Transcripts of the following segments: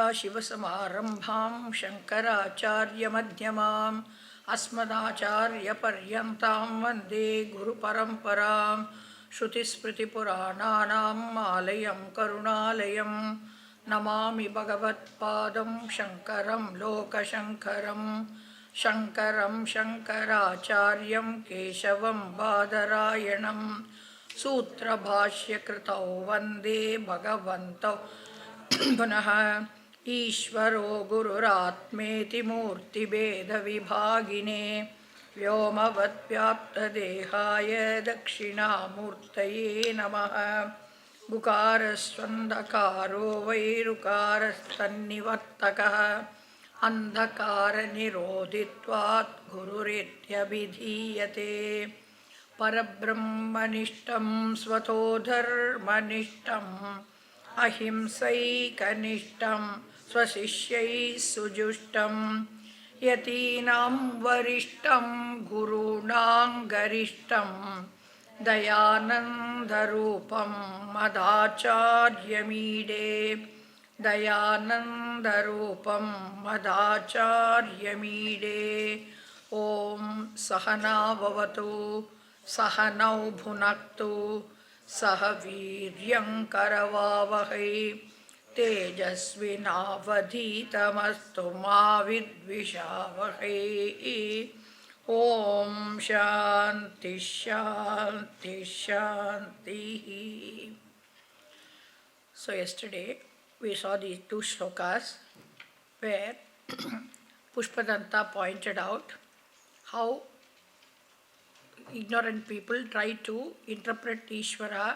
सदाशिवसमारम्भां शङ्कराचार्यमध्यमाम् अस्मदाचार्यपर्यन्तां वन्दे गुरुपरम्परां श्रुतिस्मृतिपुराणानाम् आलयं करुणालयं नमामि भगवत्पादं शङ्करं लोकशङ्करं शङ्करं शङ्कराचार्यं केशवं बादरायणं सूत्रभाष्यकृतौ वन्दे भगवन्तौ पुनः ईश्वरो गुरुरात्मेति मूर्तिभेदविभागिने व्योमवद्व्याप्तदेहाय दक्षिणामूर्तये नमः गुकारस्वन्धकारो वैरुकारस्तन्निवर्तकः अन्धकारनिरोधित्वात् गुरुरित्यभिधीयते परब्रह्मनिष्ठं स्वतो धर्मनिष्ठम् अहिंसैकनिष्ठं स्वशिष्यैः सुजुष्टं यतीनां वरिष्ठं गुरूणां गरिष्ठं दयानन्दरूपं मदाचार्यमीडे दयानन्दरूपं मदाचार्यमीडे ॐ सहना भवतु सहनौ भुनक्तु सह वीर्यं करवावहै तेजस्विनावधीतमस्तु मा विद्विषावहै ॐ शान्ति शान्ति शान्तिः. So yesterday we saw these two shlokas where Pushpadanta pointed out how ignorant people try to interpret Ishvara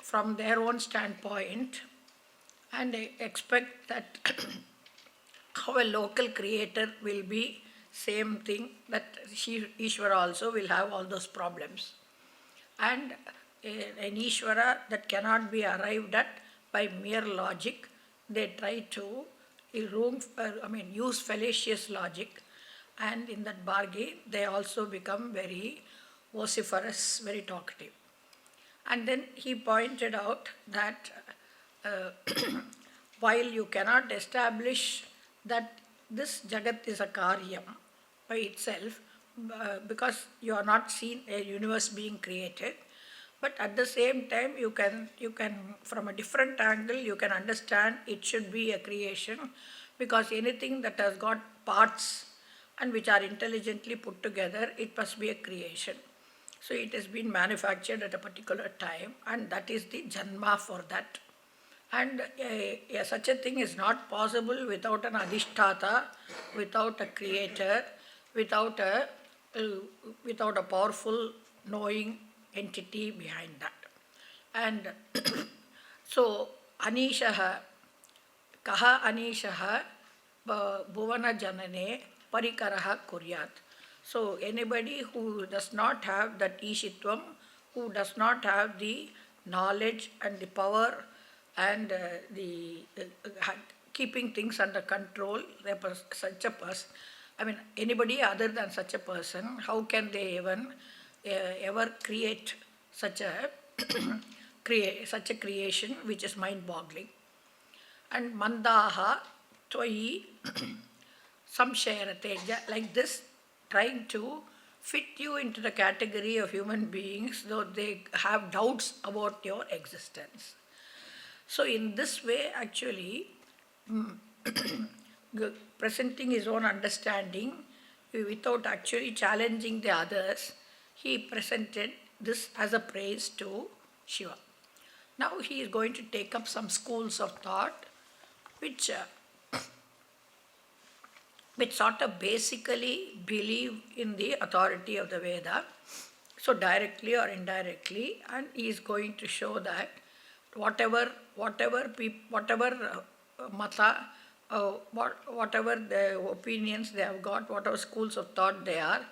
from their own standpoint, and they expect that how a local creator will be same thing, that Ishvara also will have all those problems. And an Ishvara that cannot be arrived at by mere logic, they try to use fallacious logic. And in that bargain, they also become very vociferous, very talkative. And then he pointed out that while you cannot establish that this Jagat is a karyam by itself, because you are not seen a universe being created, but at the same time you can from a different angle you can understand it should be a creation, because anything that has got parts and which are intelligently put together, it must be a creation. So it has been manufactured at a particular time, and that is the janma for that. And such a thing is not possible without an adhisthata, without a creator, without a powerful knowing entity behind that. And so anishaha, kaha anishaha bhuvana janane parikaraha kuryat. So anybody who does not have that ishitvam, who does not have the knowledge and the power and the keeping things under control, such a person, anybody other than such a person, how can they even ever create such a creation which is mind-boggling? And mandaha tvayi samshayarate, like this, trying to fit you into the category of human beings, though they have doubts about your existence. So in this way, actually, presenting his own understanding without actually challenging the others, he presented this as a praise to Shiva. Now he is going to take up some schools of thought which sort of basically believe in the authority of the Veda, so directly or indirectly, and he is going to show that whatever mata, whatever the opinions they have got, whatever schools of thought they are,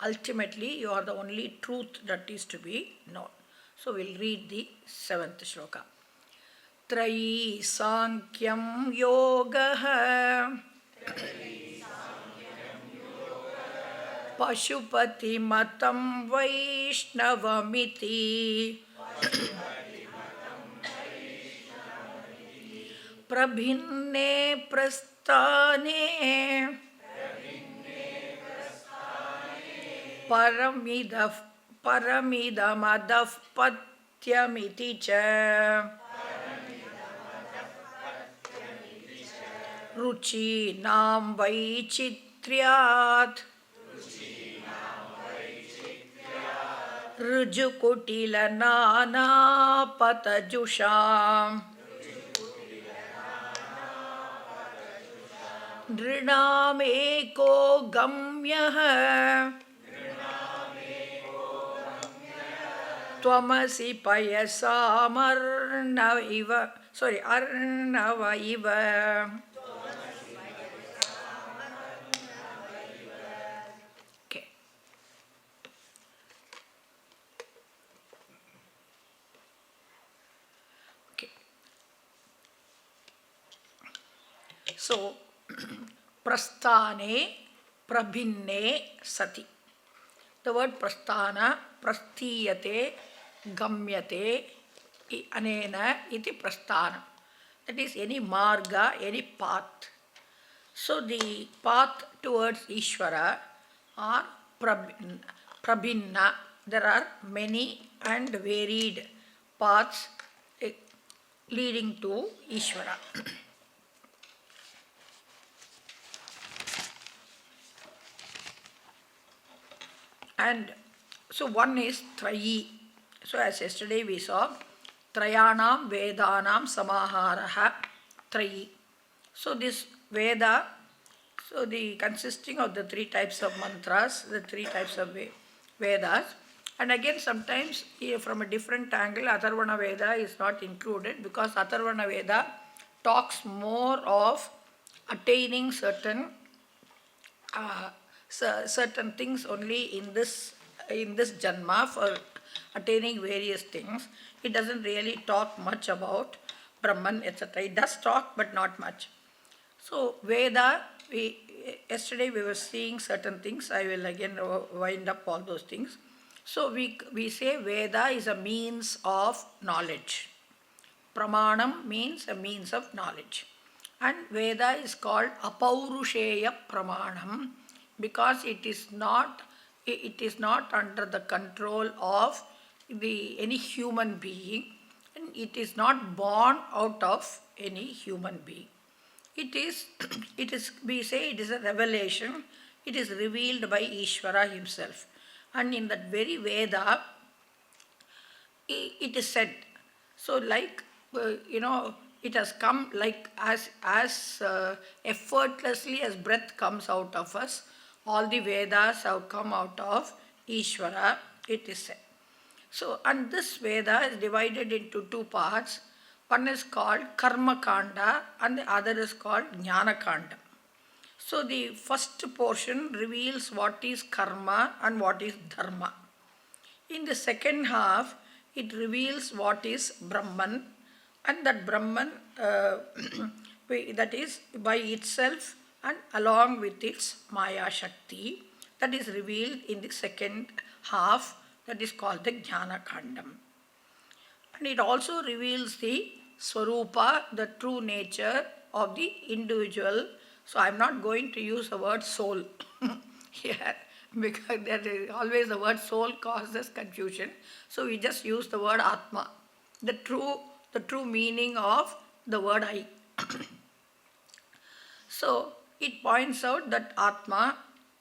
ultimately you are the only truth that is to be known. So we'll read the 7th shloka. Trayi Sankyam Yogaha Pashupati Matam Vaishnavamiti prabhinne prasthane paramidamadav patyamiti cha ruchi nam vaichitryat ऋजुकुटिल नानापतजुषाम् नृणामेको गम्यः त्वमसि अर्णव इव. Okay. Okay. So, prasthane prabhinne sati. The word prasthana, prasthiyate, gamyate, anena iti prasthana. That is any marga, any path. So the path towards Ishvara are prabhinna. There are many and varied paths leading to Ishvara. And so one is Trayi. So as yesterday we saw, Trayanam Vedanam Samaharaha Trayi. So this Veda, so the consisting of the three types of mantras, the three types of Vedas, and again sometimes from a different angle Atharvana Veda is not included because Atharvana Veda talks more of attaining certain things only in this janma for attaining various things. It doesn't really talk much about Brahman, etc. It does talk, but not much. So Veda, yesterday we were seeing certain things. I will again wind up all those things. So we say Veda is a means of knowledge. Pramanam means a means of knowledge. And Veda is called Apaurusheya Pramanam because it is not under the control of any human being, and it is not born out of any human being. It is we say it is a revelation. It is revealed by Ishvara himself, and in that very Veda it is said. So like it has come like as effortlessly as breath comes out of us. All the Vedas have come out of Ishvara, it is said. So, and this Veda is divided into two parts. One is called Karma Kanda and the other is called Jnana Kanda. So, the first portion reveals what is karma and what is dharma. In the second half, it reveals what is Brahman, and that Brahman that is by itself and along with its Maya Shakti, that is revealed in the second half, that is called the Jnana Kandam. And it also reveals the Swarupa, the true nature of the individual. So I am not going to use the word soul here because there is always the word soul causes confusion. So we just use the word Atma, the true meaning of the word I. So it points out that Atma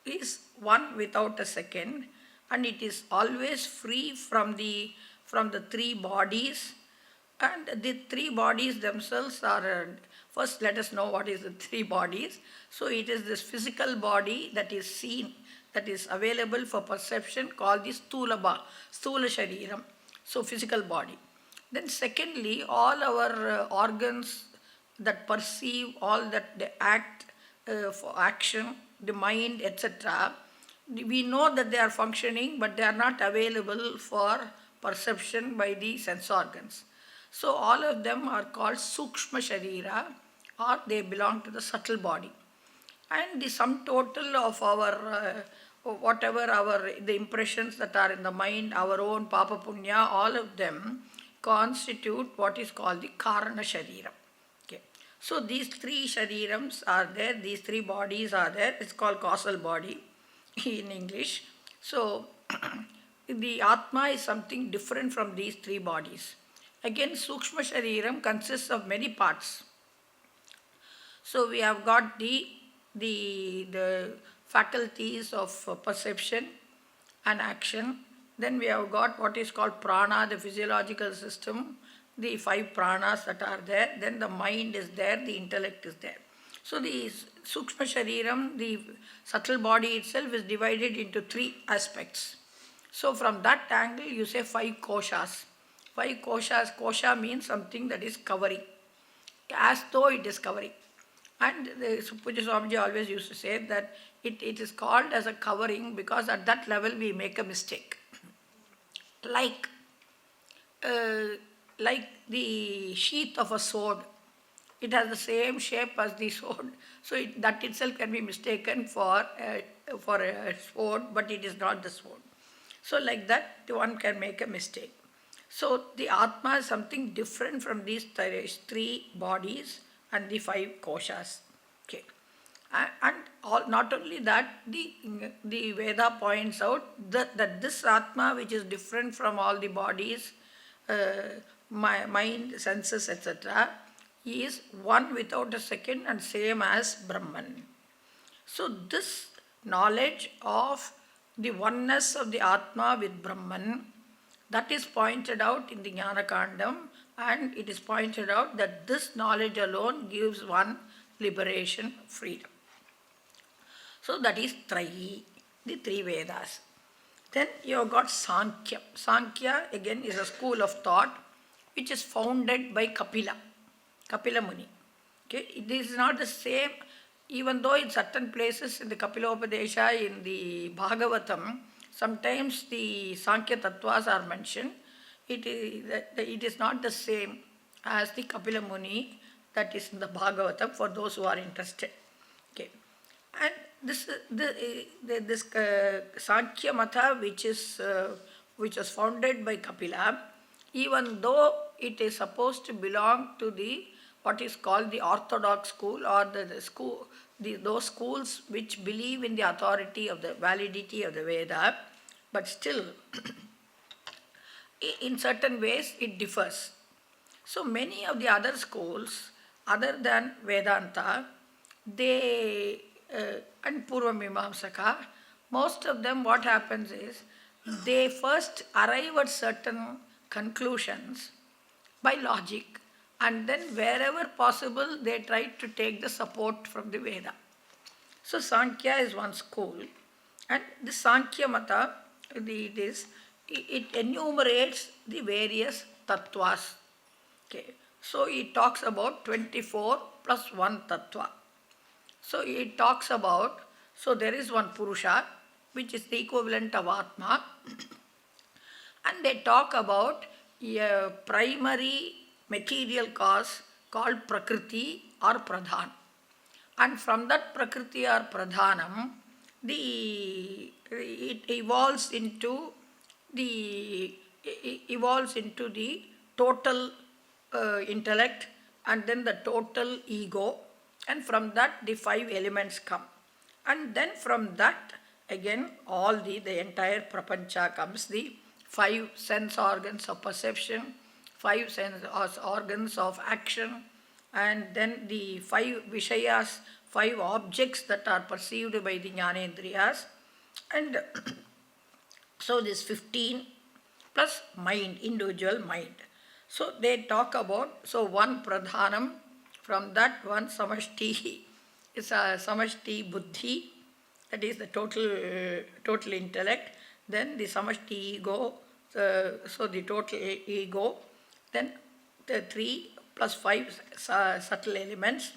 is one without a second, and it is always free from the three bodies. And the three bodies themselves are, first let us know what is the three bodies. So it is this physical body that is seen, that is available for perception, called the Stula Shariram. So physical body. Then secondly, all our organs that perceive, all that they act for action, the mind, etc., we know that they are functioning, but they are not available for perception by the sense organs. So all of them are called Sukshma Sharira, or they belong to the subtle body. And the sum total of our the impressions that are in the mind, our own Papa Punya, all of them constitute what is called the Karana Sharira. Okay. So these three sharirams are there, these three bodies are there. It's called causal body in English. So the Atma is something different from these three bodies. Again, Sukshma Shariram consists of many parts. So we have got the faculties of perception and action. Then we have got what is called prana, the physiological system, the five pranas that are there. Then the mind is there, the intellect is there. So the Sukshma Shariram, the subtle body itself, is divided into three aspects. So from that angle, you say five koshas. Five koshas, kosha means something that is covering, as though it is covering. And the Puja Swamiji always used to say that it is called as a covering because at that level we make a mistake. Like, like the sheath of a sword, it has the same shape as the sword. So that itself can be mistaken for a sword, but it is not the sword. So like that, one can make a mistake. So the Atma is something different from these three bodies and the five koshas. Okay. And not only that, the Veda points out that this Atma, which is different from all the bodies, mind, senses, etc., is one without a second and same as Brahman. So this knowledge of the oneness of the Atma with Brahman, that is pointed out in the Jnana Kandam, and it is pointed out that this knowledge alone gives one liberation, freedom. So that is Trayi, the three Vedas. Then you have got Sankhya. Sankhya again is a school of thought which is founded by Kapila Muni. Okay, it is not the same, even though in certain places in the Kapilopadesha, in the Bhagavatam, sometimes the Sankhya Tattvas are mentioned. It is not the same as the Kapila Muni that is in the Bhagavatam for those who are interested. Okay. And this Sankhya Matha, which was founded by Kapila, even though it is supposed to belong to the what is called the orthodox school, or those schools which believe in the authority of the validity of the Veda, but still in certain ways it differs. So many of the other schools other than Vedanta, they and Purvamimamsaka, most of them, what happens is they first arrive at certain conclusions by logic, and then wherever possible they try to take the support from the Veda. So Sankhya is one school, and this Sankhya Mata, it enumerates the various tattvas. Okay. So it talks about 24 plus 1 tattva. So it talks about, so there is one Purusha, which is the equivalent of Atma, and they talk about a primary material cause called Prakriti or Pradhan. And from that Prakriti or Pradhanam, it evolves into the total intellect, and then the total ego, and from that the five elements come, and then from that again all the entire prapancha comes, the five sense organs of perception, five sense organs of action, and then the five vishayas, five objects that are perceived by the jnanendriyas, and so this 15 plus mind, individual mind. So they talk about, so one pradhanam, from that one samashti is a samashti buddhi, that is the total intellect, then the samashti ego, so the total ego, then the 3 plus 5 subtle elements,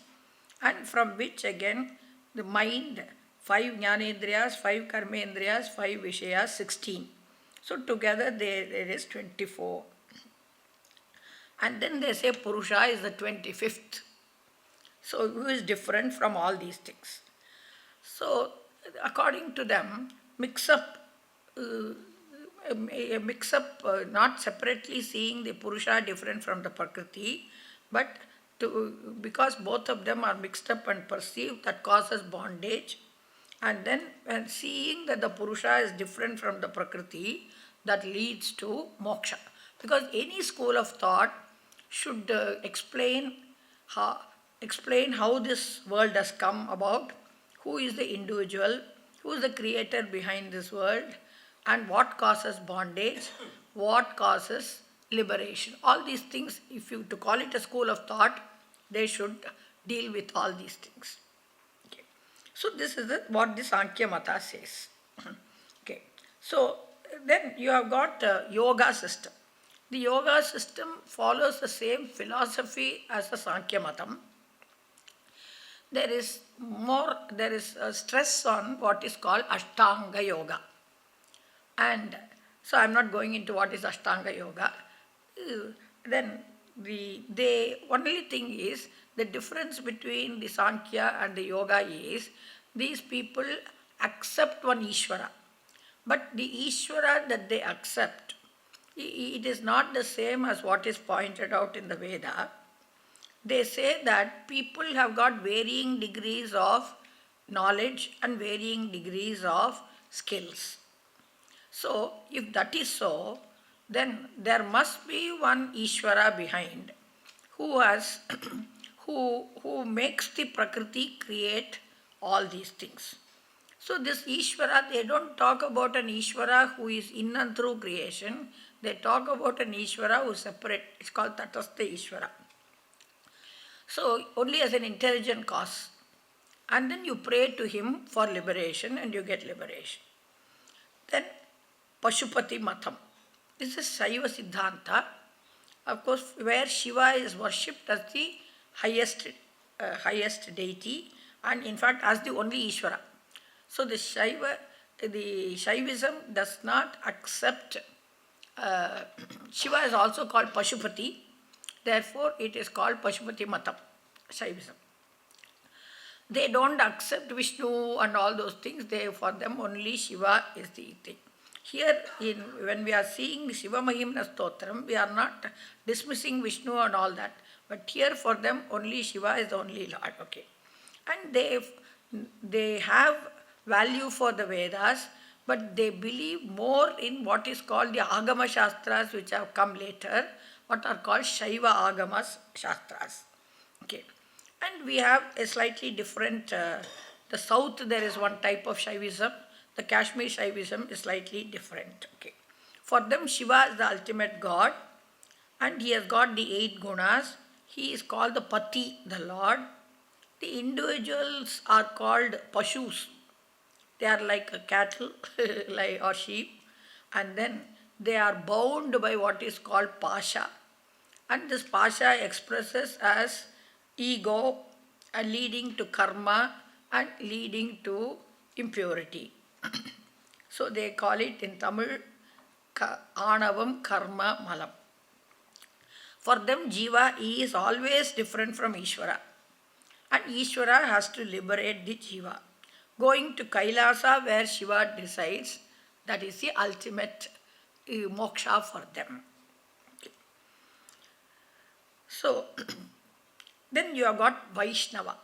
and from which again the mind, 5 jnanendriyas, 5 karmendriyas, 5 vishayas, 16. So together there is 24. And then they say Purusha is the 25th. So who is different from all these things. So according to them, mix up, not separately seeing the Purusha different from the Prakriti, but because both of them are mixed up and perceived, that causes bondage. And then when seeing that the Purusha is different from the Prakriti, that leads to moksha. Because any school of thought should how, explain how this world has come about, who is the individual, who is the creator behind this world, and what causes bondage, what causes liberation. All these things, if you to call it a school of thought, they should deal with all these things. Okay. So this is what the Sankhya Mata says. Okay. So then you have got yoga system. The yoga system follows the same philosophy as the Sankhya Matam. There is a stress on what is called Ashtanga Yoga. And so I am not going into what is Ashtanga Yoga. Then the only thing is, the difference between the Sankhya and the Yoga is, these people accept one Ishvara. But the Ishvara that they accept, it is not the same as what is pointed out in the Veda. They say that people have got varying degrees of knowledge and varying degrees of skills. So, if that is so, then there must be one Ishvara behind who has who makes the Prakriti create all these things. So this Ishvara, they don't talk about an Ishvara who is in and through creation. They talk about an Ishvara who is separate. It's called Tatastha Ishvara. So only as an intelligent cause. And then you pray to him for liberation and you get liberation. Then Pashupati Matam. This is Shaiva Siddhanta. Of course, where Shiva is worshipped as the highest deity, and in fact as the only Ishvara. So the Shaivism does not accept, Shiva is also called Pashupati, therefore it is called Pashupati Matam, Shaivism. They don't accept Vishnu and all those things, for them only Shiva is the thing. Here, when we are seeing Shivamahimna Stotram, we are not dismissing Vishnu and all that, but here for them only Shiva is the only Lord. Okay. And they have value for the Vedas, but they believe more in what is called the Agama Shastras, which have come later, what are called Shaiva Agama Shastras. Okay. And we have a slightly different, the south there is one type of Shaivism, the Kashmir Shaivism is slightly different. Okay. For them Shiva is the ultimate God, and he has got the 8 gunas. He is called the Pati, the Lord. The individuals are called Pashus. They are like a cattle or sheep, and then they are bound by what is called Pasha. And this Pasha expresses as ego and leading to karma and leading to impurity. So they call it in Tamil Anavam Karma Malam. For them Jiva is always different from Ishvara, and Ishvara has to liberate the Jiva. Going to Kailasa where Shiva resides, that is the ultimate moksha for them. Okay. So then you have got Vaishnava.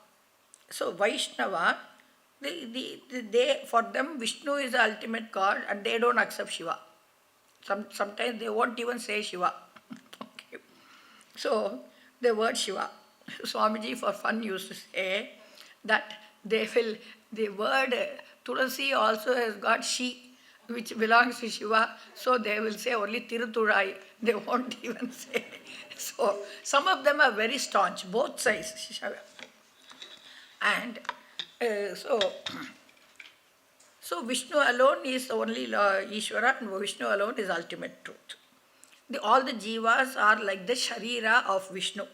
So Vaishnava, for them Vishnu is the ultimate God and they don't accept Shiva. Sometimes they won't even say Shiva. Okay. So the word Shiva. Swamiji for fun used to say that the word Tulasi also has got Shi, which belongs to Shiva, so they will say only Tiruthurai, they won't even say. So some of them are very staunch, both sides. And so Vishnu alone is only Ishvara, and Vishnu alone is ultimate truth. All the jivas are like the Sharira of Vishnu.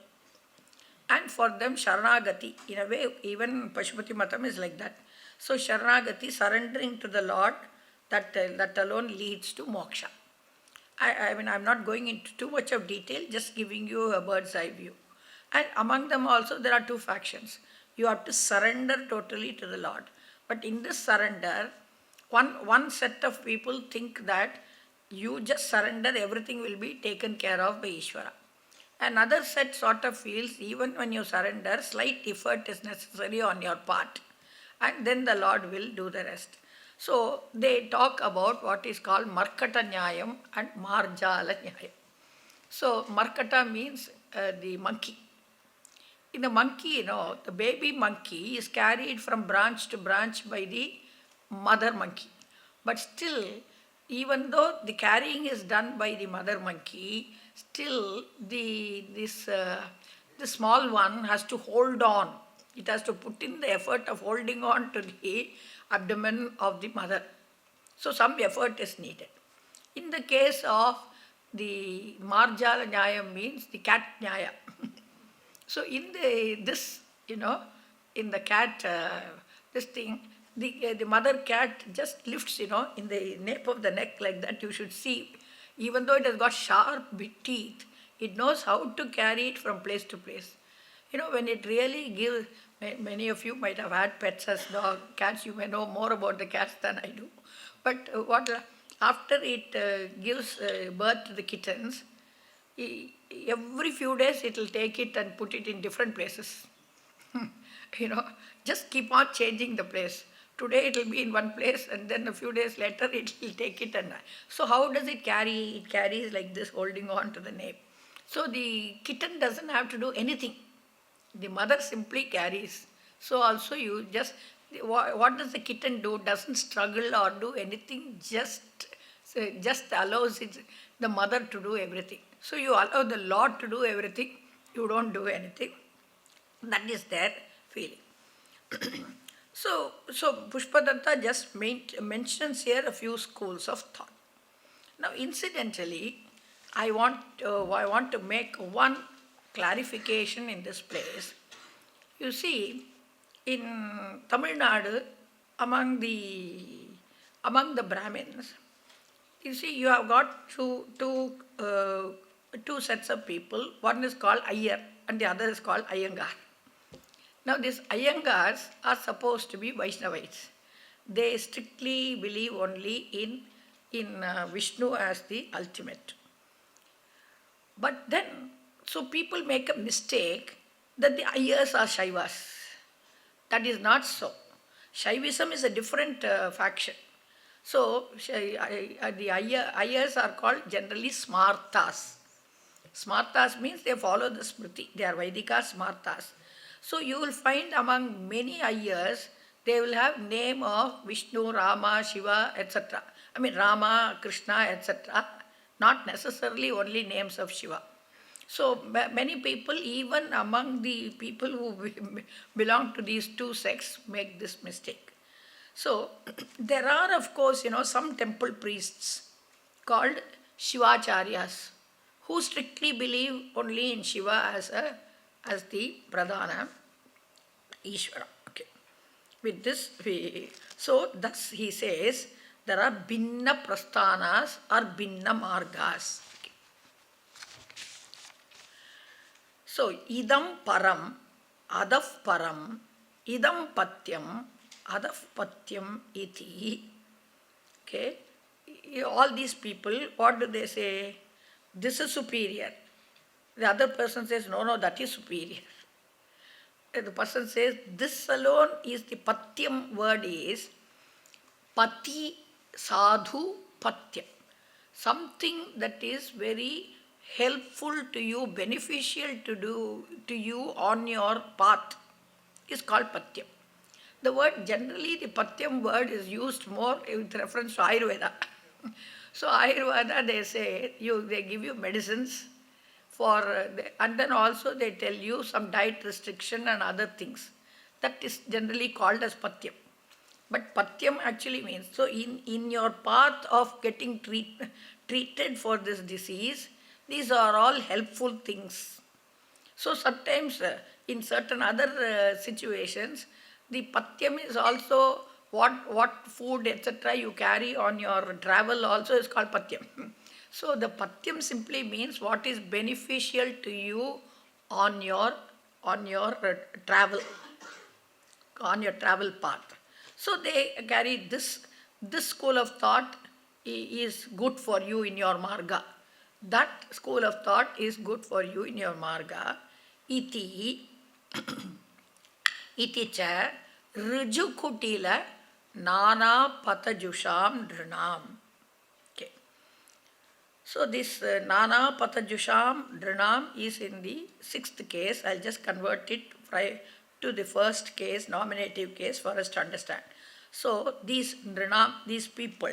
And for them Sharanagati, in a way, even Pashupati Matam is like that. So Sharanagati, surrendering to the Lord, that alone leads to moksha. I mean, I'm not going into too much of detail, just giving you a bird's eye view. And among them also there are 2 factions. You have to surrender totally to the Lord. But in this surrender, one set of people think that you just surrender, everything will be taken care of by Ishvara. Another set sort of feels even when you surrender, slight effort is necessary on your part, and then the Lord will do the rest. So they talk about what is called Markata Nyayam and Marjala Nyayam. So Markata means the monkey. In the monkey, the baby monkey is carried from branch to branch by the mother monkey. But still, even though the carrying is done by the mother monkey, still the small one has to hold on. It has to put in the effort of holding on to the abdomen of the mother. So some effort is needed. In the case of the Marjala Nyaya means the cat Nyaya. So in in the cat, this thing, the mother cat just lifts, in the nape of the neck like that. You should see, even though it has got sharp big teeth, it knows how to carry it from place to place. When it really gives, many of you might have had pets as dog, cats. You may know more about the cats than I do. But after it gives birth to the kittens, every few days it will take it and put it in different places. Just keep on changing the place. Today it will be in one place, and then a few days later it will take it and so how does it carry? It carries like this, holding on to the nape. So the kitten doesn't have to do anything. The mother simply carries. So also what does the kitten do? Doesn't struggle or do anything, just allows the mother to do everything. So you allow the Lord to do everything, you don't do anything. That is their feeling. So Pushpadatta just mentions here a few schools of thought. Now incidentally, I want to make one clarification in this place. You see, in Tamil Nadu, among the Brahmins, you see, you have got two sets of people. One is called Ayyar and the other is called Iyengar. Now these Iyengars are supposed to be Vaishnavites. They strictly believe only in Vishnu as the ultimate. But then, so people make a mistake that the Iyyars are Shaivas. That is not so. Shaivism is a different faction. So the Iyyars are called generally Smartas. Smartas means they follow the Smriti. They are Vaidika Smartas. So you will find among many Iyyars, they will have name of Vishnu, Rama, Shiva, etc. I mean Rama, Krishna, etc. Not necessarily only names of Shiva. So many people, even among the people who belong to these two sects, make this mistake. So there are, of course, some temple priests called Shivacharyas who strictly believe only in Shiva as the Pradhana Ishvara. Okay. With this, thus he says there are Bhinna Prasthanas or Bhinna Margas. Okay. So idam param, adav param, idam patyam, adav patyam iti. Okay. All these people, what do they say? This is superior. The other person says, no, that is superior. And the person says, this alone is the patyam word is pati sadhu patyam. Something that is very helpful to you, beneficial to you on your path is called patyam. The word, generally the patyam word is used more with reference to Ayurveda. So Ayurveda, they say, they give you medicines and then also they tell you some diet restriction and other things. That is generally called as patyam. But patyam actually means, so in your path of getting treated for this disease, these are all helpful things. So sometimes in certain other situations, the patyam is also what food, etc. you carry on your travel also is called patyam. So the patyam simply means what is beneficial to you on your travel path. So they carry this school of thought is good for you in your marga. That school of thought is good for you in your marga. Iti, iti cha, rijukutila, nana patajusham drinam. Okay. So this nana patajusham drinam is in the sixth case. I'll just convert it to the first case, nominative case, for us to understand. So these drinam, these people,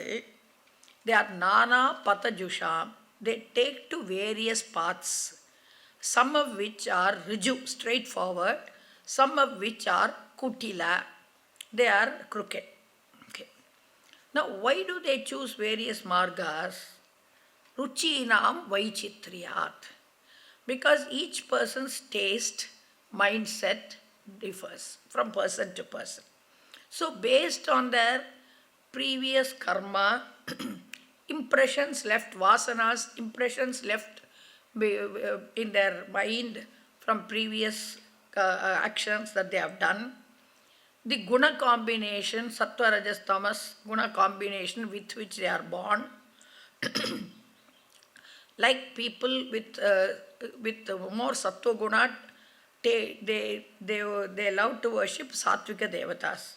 they are nana patajusham. They take to various paths, some of which are riju, straightforward, some of which are kutila, they are crooked. Okay. Now, why do they choose various margas? Ruchinam vaichitriyat. Because each person's taste, mindset differs from person to person. So, based on their previous karma, impressions left, vasanas, impressions left in their mind from previous actions that they have done, the guna combination, sattva, rajas, tamas, guna combination with which they are born, like people with more sattva guna, they love to worship sattvika devatas.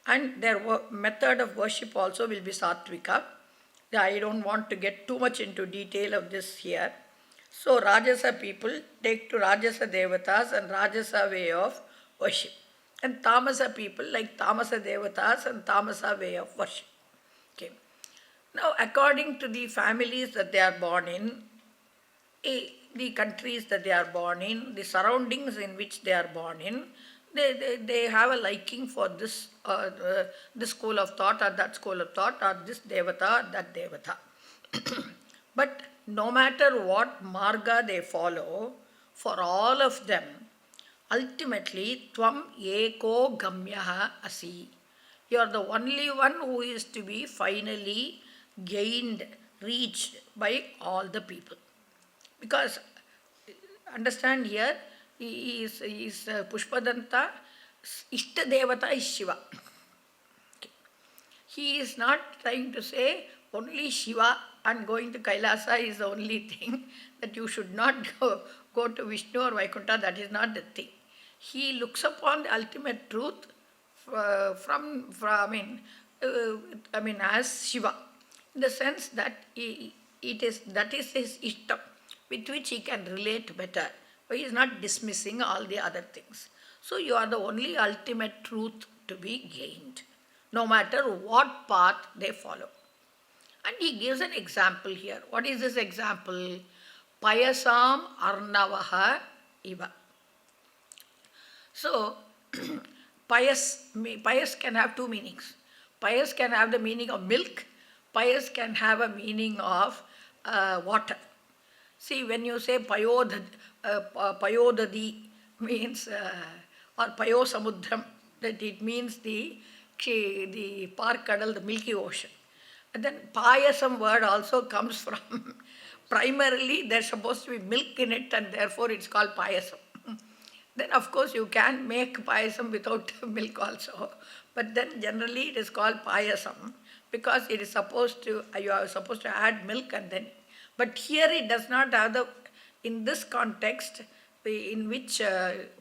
And their method of worship also will be sattvika. I don't want to get too much into detail of this here. So Rajasa people take to Rajasa devatas and Rajasa way of worship. And Tamasa people like Tamasa devatas and Tamasa way of worship. Okay. Now according to the families that they are born in, the countries that they are born in, the surroundings in which they are born in, they have a liking for this school of thought or that school of thought or this devata or that devata. But no matter what marga they follow, for all of them, ultimately, tvam eko gamyaha asi. You are the only one who is to be finally gained, reached by all the people. Because, understand here, he is Pushpadanta, Ishta Devata is Shiva. Okay. He is not trying to say only Shiva and going to Kailasa is the only thing, that you should not go to Vishnu or Vaikuntha, that is not the thing. He looks upon the ultimate truth as Shiva, in the sense that that is his Ishtam, with which he can relate better. But he is not dismissing all the other things. So you are the only ultimate truth to be gained, no matter what path they follow. And he gives an example here. What is this example? Payasam arnavaha iva. So, pious can have two meanings. Pious can have the meaning of milk. Pious can have a meaning of water. See, when you say payodadi means, or payosamudram, that it means the Parkadal, the Milky Ocean. And then payasam word also comes from, primarily there's supposed to be milk in it and therefore it's called payasam. Then of course you can make payasam without milk also. But then generally it is called payasam because it is supposed to, you are supposed to add milk and then. But here it does not have in this context in which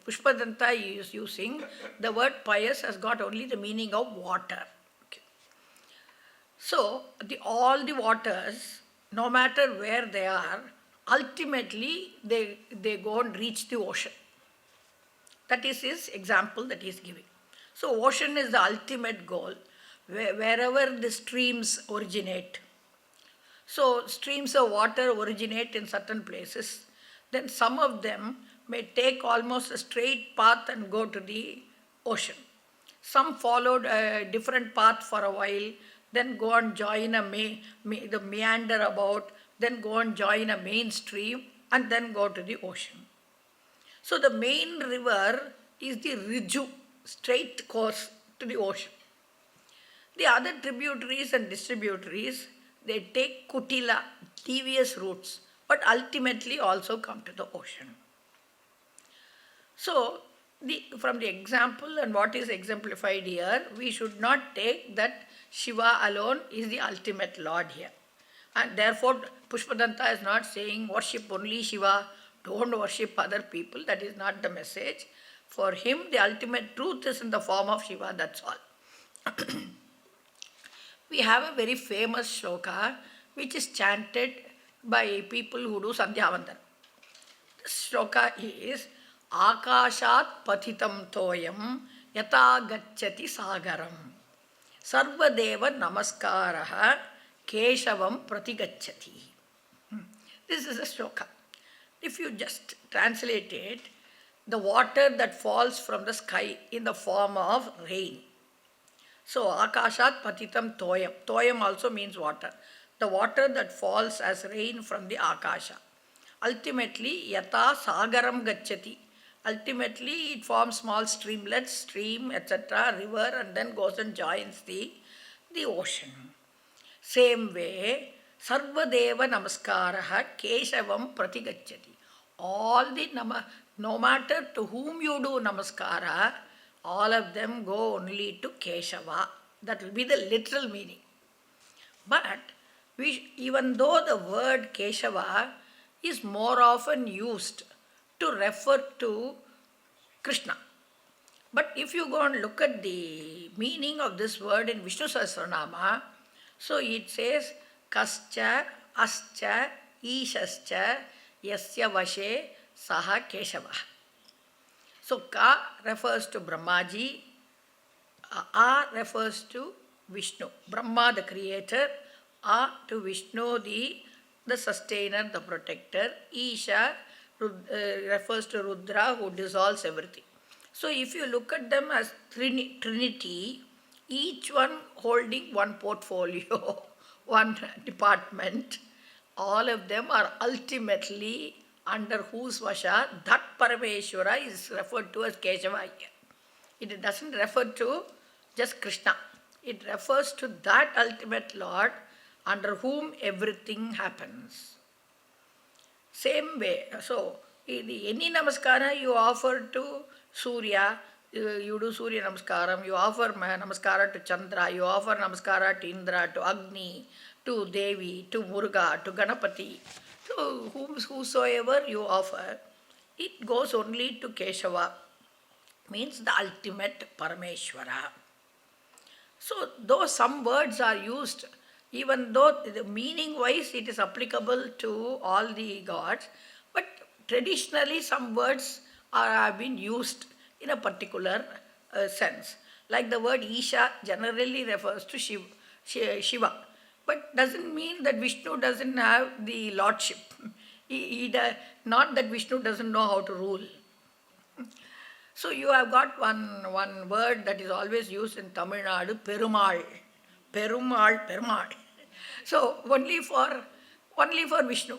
Pushpadanta is using, the word pious has got only the meaning of water. Okay. So, all the waters, no matter where they are, ultimately they go and reach the ocean. That is his example that he is giving. So, ocean is the ultimate goal, wherever the streams originate. So, streams of water originate in certain places. Then some of them may take almost a straight path and go to the ocean. Some followed a different path for a while, then go and join the meander about, then go and join a main stream, and then go to the ocean. So the main river is the Riju, straight course to the ocean. The other tributaries and distributaries, they take kutila, devious routes, but ultimately also come to the ocean. So, from the example and what is exemplified here, we should not take that Shiva alone is the ultimate Lord here. And therefore, Pushpadanta is not saying worship only Shiva, don't worship other people. That is not the message. For him, the ultimate truth is in the form of Shiva, that's all. We have a very famous shloka which is chanted by people who do Sandhyavandan. This shloka is Akashat Pathitam Toyam Yata Gacchati Sagaram Sarvadeva Namaskaraha Keshavam Pratigacchati. This is a shloka. If you just translate it, the water that falls from the sky in the form of rain. So, Akashat Patitam Toyam. Toyam also means water. The water that falls as rain from the Akasha. Ultimately, Yata Sagaram Gacchati. Ultimately, it forms small streamlets, stream, etc., river, and then goes and joins the ocean. Same way, Sarvadeva Namaskaraha Keshavam Pratigacchati. All the no matter to whom you do Namaskara, all of them go only to Keshava. That will be the literal meaning. But even though the word Keshava is more often used to refer to Krishna, but if you go and look at the meaning of this word in Vishnu Sahasranama, so it says Kascha, Ascha, Ishascha, Yasya Vashe, Saha Keshava. So Ka refers to Brahmaji, A refers to Vishnu, Brahma the creator, A to Vishnu the sustainer, the protector, Isha refers to Rudra who dissolves everything. So if you look at them as Trinity, each one holding one portfolio, one department, all of them are ultimately under whose vasha, that Parameshwara is referred to as Keshava here. It doesn't refer to just Krishna. It refers to that ultimate Lord under whom everything happens. Same way, so any namaskara you offer to Surya, you do Surya namaskaram, you offer namaskara to Chandra, you offer namaskara to Indra, to Agni, to Devi, to Muruga, to Ganapati. So whosoever you offer, it goes only to Keshava, means the ultimate Parameshwara. So though some words are used, even though the meaning wise it is applicable to all the gods, but traditionally some words have been used in a particular sense. Like the word Isha generally refers to Shiva, but doesn't mean that Vishnu doesn't have the lordship. Not that Vishnu doesn't know how to rule. So you have got one word that is always used in Tamil Nadu, Perumal. Perumal. So only for Vishnu.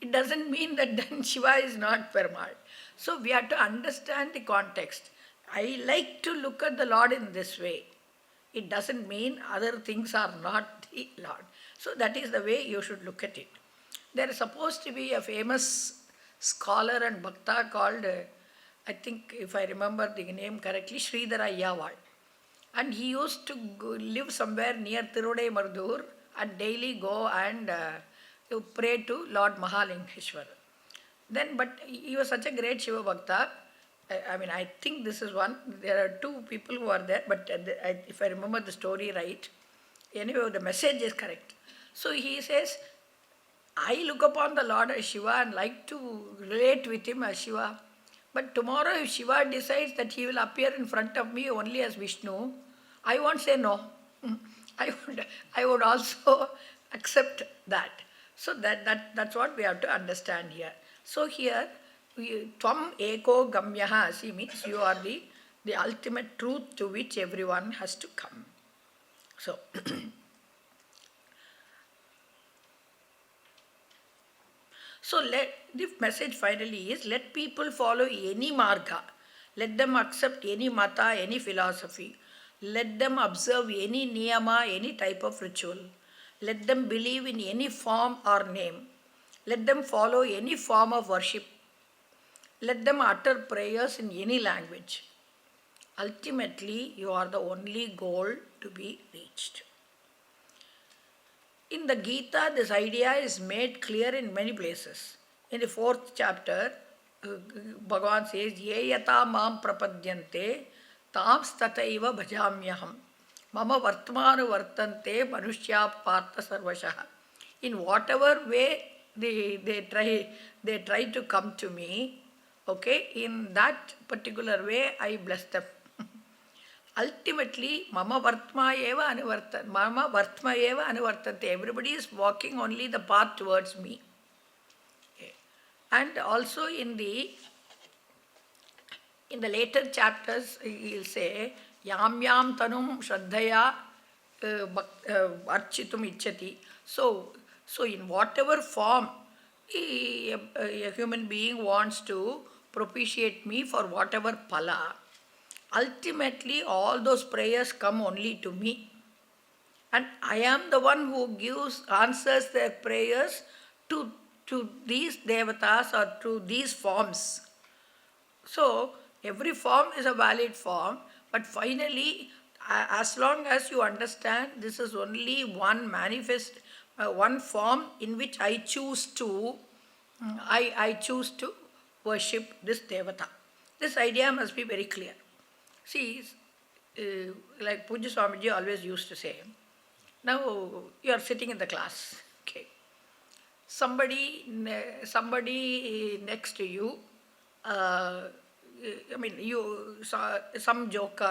It doesn't mean that then Shiva is not Perumal. So we have to understand the context. I like to look at the Lord in this way. It doesn't mean other things are not the Lord. So that is the way you should look at it. There is supposed to be a famous scholar and bhakta called, I think if I remember the name correctly, Sridhara Ayyawal. And he used to live somewhere near Tirudai Mardur and daily go and pray to Lord Mahalingeshwar. But he was such a great Shiva Bhakta. I think this is one. There are two people who are there, but if I remember the story right, anyway, the message is correct. So he says, I look upon the Lord as Shiva and like to relate with him as Shiva. But tomorrow if Shiva decides that he will appear in front of me only as Vishnu, I won't say no. I would also accept that. So that's what we have to understand here. So here, Tvam Eko Gamyaha Asi means you are the ultimate truth to which everyone has to come. So, the message finally is, let people follow any marga. Let them accept any mata, any philosophy. Let them observe any niyama, any type of ritual. Let them believe in any form or name. Let them follow any form of worship. Let them utter prayers in any language. Ultimately, you are the only goal to be reached. In the Gita, this idea is made clear in many places. In the 4th chapter, Bhagavan says, Ye yata mam prapadyante tam stataiva bhajamyaham mama vartmanu vartante manushya partha sarvashaha. In whatever way they try to come to me, okay, in that particular way I bless them. Ultimately, mama vartma eva anuvartante. Everybody is walking only the path towards me. Okay. And also in the later chapters, he will say, Yam yam tanum shraddhaya architum ichchati. So in whatever form a human being wants to propitiate me for whatever pala, ultimately all those prayers come only to me. And I am the one who answers their prayers to these devatas or to these forms. So, every form is a valid form, but finally, as long as you understand this is only one one form in which I choose to worship this devata. This idea must be very clear. See, like Puja Swamiji always used to say, now you are sitting in the class, okay. Somebody next to you, you saw some joke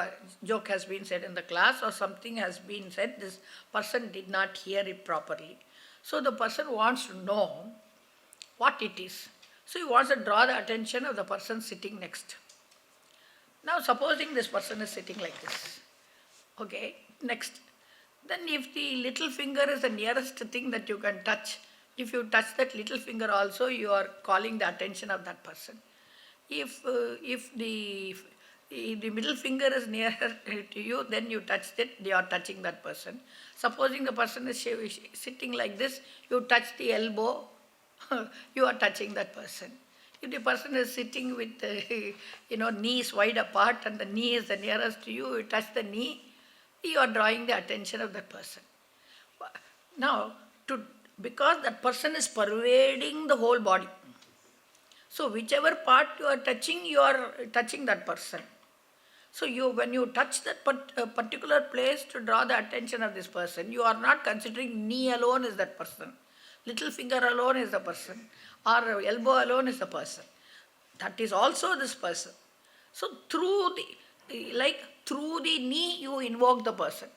has been said in the class or something has been said, this person did not hear it properly. So the person wants to know what it is. So he wants to draw the attention of the person sitting next. Now supposing this person is sitting like this, okay, next. Then if the little finger is the nearest thing that you can touch, if you touch that little finger also, you are calling the attention of that person. If the middle finger is nearer to you, then you touch it, you are touching that person. Supposing the person is sitting like this, you touch the elbow, you are touching that person. If the person is sitting with knees wide apart and the knee is the nearest to you, you touch the knee, you are drawing the attention of that person. Now, because that person is pervading the whole body, so whichever part you are touching that person. So when you touch that particular place to draw the attention of this person, you are not considering knee alone is that person, little finger alone is the person, or elbow alone is the person. That is also this person. So through the knee you invoke the person.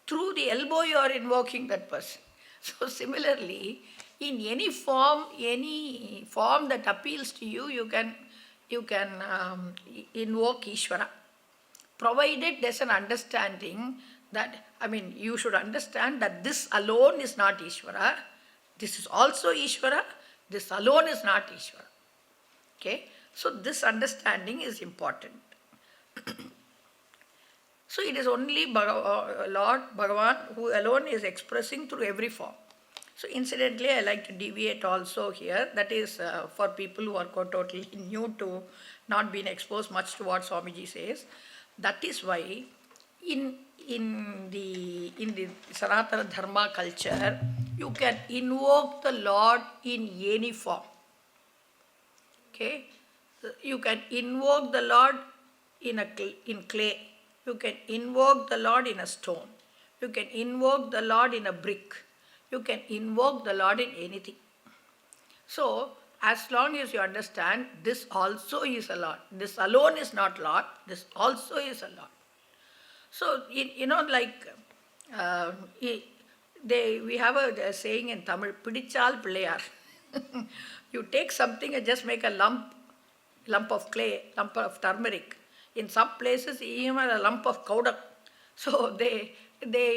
Through the elbow you are invoking that person. So similarly, in any form that appeals to you, you can invoke Ishvara. Provided there's an understanding that, you should understand that this alone is not Ishvara. This is also Ishvara. This alone is not Ishvara. Okay? So this understanding is important. So it is only Lord Bhagavan who alone is expressing through every form. So incidentally, I like to deviate also here. That is for people who are totally new to not being exposed much to what Swamiji says. That is why in the Sanatana Dharma culture, you can invoke the Lord in any form. Okay? You can invoke the Lord in clay. You can invoke the Lord in a stone. You can invoke the Lord in a brick. You can invoke the Lord in anything. So, as long as you understand, this also is a Lord. This alone is not Lord. This also is a Lord. So, we have a saying in Tamil, Pidichal Pillayar. You take something and just make a lump of clay, lump of turmeric. In some places, even a lump of powder. So they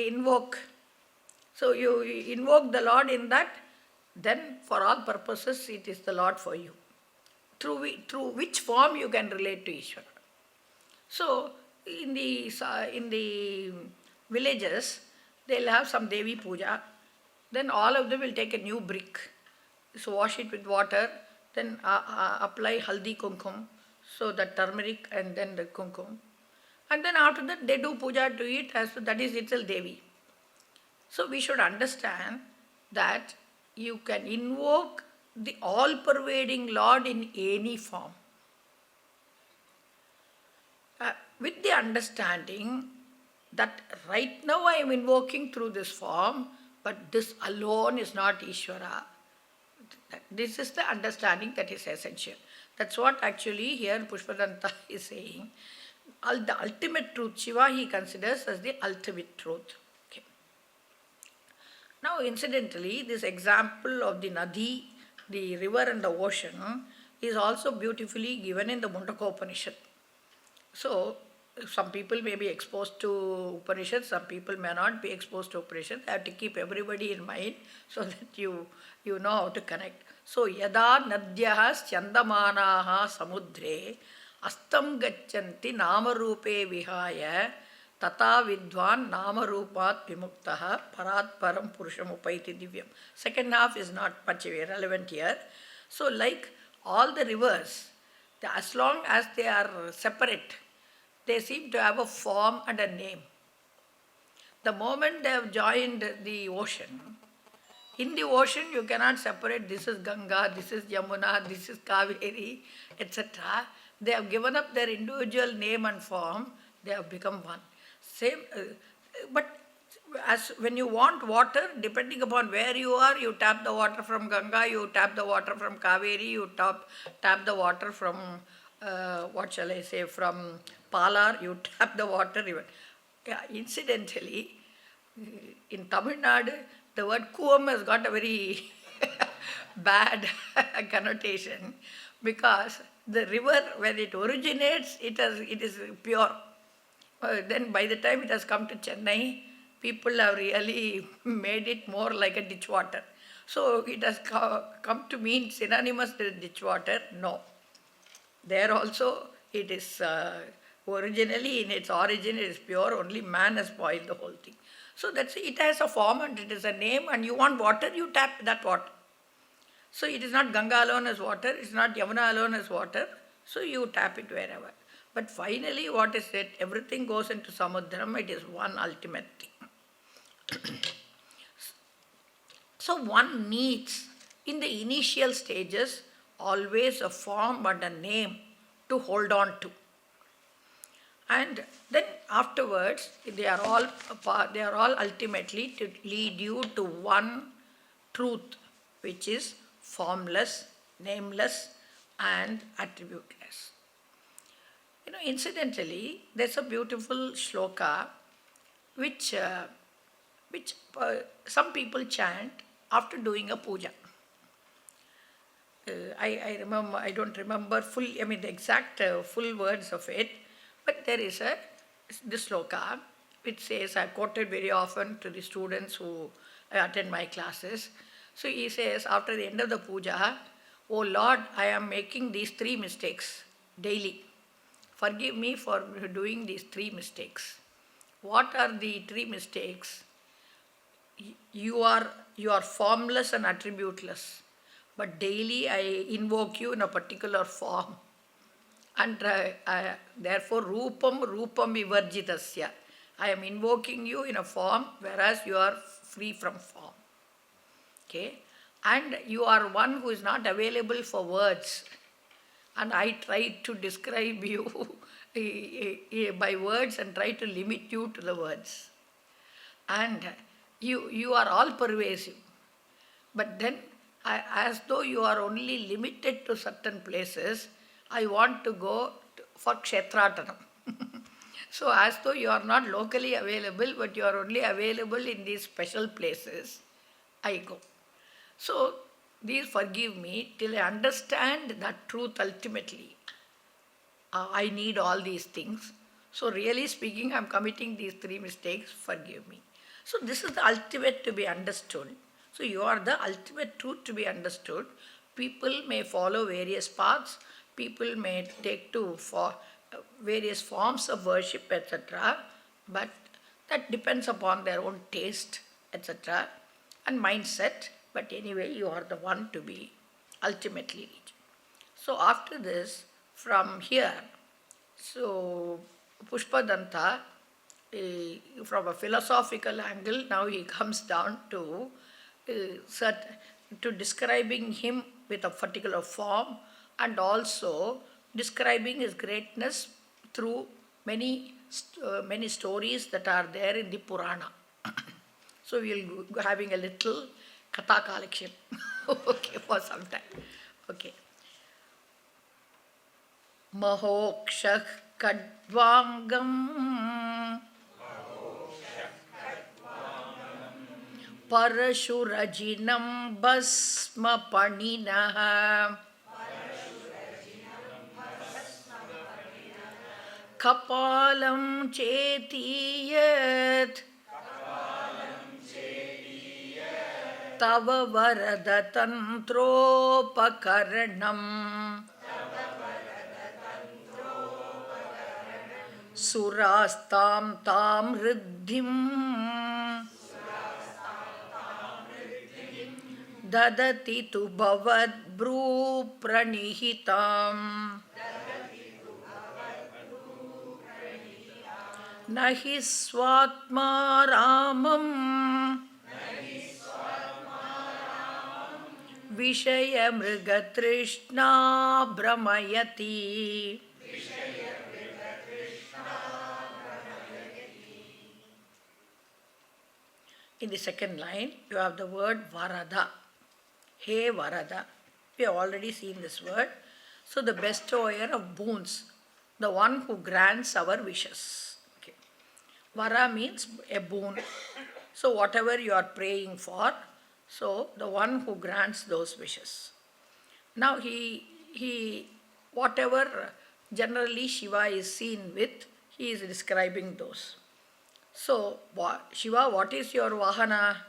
invoke. So you invoke the Lord in that, then for all purposes it is the Lord for you. Through which form you can relate to Ishvara. So in the villages, they'll have some Devi Puja. Then all of them will take a new brick. So wash it with water, then apply haldi kumkum, so the turmeric and then the kumkum. And then after that they do puja to it, that is itself Devi. So we should understand that you can invoke the all-pervading Lord in any form. With the understanding that right now I am invoking through this form, but this alone is not Ishvara. This is the understanding that is essential. That's what actually here Pushpadanta is saying. The ultimate truth, Shiva he considers as the ultimate truth. Okay. Now incidentally, this example of the Nadi, the river and the ocean is also beautifully given in the Mundaka Upanishad. So, some people may be exposed to Upanishads, some people may not be exposed to Upanishads. I have to keep everybody in mind so that you know how to connect. So, yada nadyah chandamanaha samudre astam gacchanti namarupe vihaya tata vidvan namarupat vimuktaha parat param purusham upaiti divyam. Second half is not much relevant here. So, like all the rivers, as long as they are separate, they seem to have a form and a name. The moment they have joined the ocean, in the ocean you cannot separate this is Ganga, this is Yamuna, this is Kaveri, etc. They have given up their individual name and form, they have become one. Same, but as when you want water, depending upon where you are, you tap the water from Ganga, you tap the water from Kaveri, you tap the water from, from Palar, you tap the water even. Yeah, incidentally, in Tamil Nadu, the word Kuvam has got a very bad connotation because the river, when it originates, it is pure. Then by the time it has come to Chennai, people have really made it more like a ditch water. So it has come to mean synonymous with ditch water. No. There also it is originally in its origin it is pure, only man has spoiled the whole thing. So that's it has a form and it is a name, and you want water, you tap that water. So it is not Ganga alone as water, it is not Yamuna alone as water, so you tap it wherever. But finally what is it? Everything goes into Samudram, it is one ultimate thing. So one needs, in the initial stages, always a form and a name to hold on to. And then afterwards, they are all ultimately to lead you to one truth, which is formless, nameless, and attributeless. Incidentally, there's a beautiful shloka which some people chant after doing a puja. I don't remember the exact full words of it, but there is this shloka which says, I quoted very often to the students who attend my classes. So he says, after the end of the puja, "Oh Lord, I am making these 3 mistakes daily. Forgive me for doing these 3 mistakes. What are the 3 mistakes? You are formless and attributeless, but daily I invoke you in a particular form. And therefore, rupam vivarjitasya. I am invoking you in a form, whereas you are free from form. Okay? And you are one who is not available for words. And I try to describe you by words and try to limit you to the words. And you are all pervasive. But then, as though you are only limited to certain places, I want to go for Kshetratanam. So as though you are not locally available, but you are only available in these special places, I go. So, these forgive me till I understand that truth ultimately. I need all these things. So really speaking, I am committing these 3 mistakes, forgive me. So this is the ultimate to be understood. So you are the ultimate truth to be understood. People may follow various paths, people may take to for various forms of worship, etc. But that depends upon their own taste, etc. and mindset. But anyway, you are the one to be ultimately reached. So after this, from here, so Pushpadanta, from a philosophical angle, now he comes down to to describing him with a particular form, and also describing his greatness through many stories that are there in the Purana. So we will be having a little Katha collection okay, for some time. Okay. Mahokshah Kadvangam Parashurajinam Basma Paninah Kapalam Chetiyat Tava Varada Tantropakarnam Surastam Tam Riddhim Dadati tu Bhavad Bru Pranihitam Nahi Swatma Ramam Vishaya Mrigatrishna Brahmayati. In the second line, you have the word Varada. Hey Varada. We have already seen this word. So the bestower of boons, the one who grants our wishes. Okay. Vara means a boon. So whatever you are praying for, so the one who grants those wishes. Now he whatever generally Shiva is seen with, he is describing those. So, Shiva, what is your Vahana?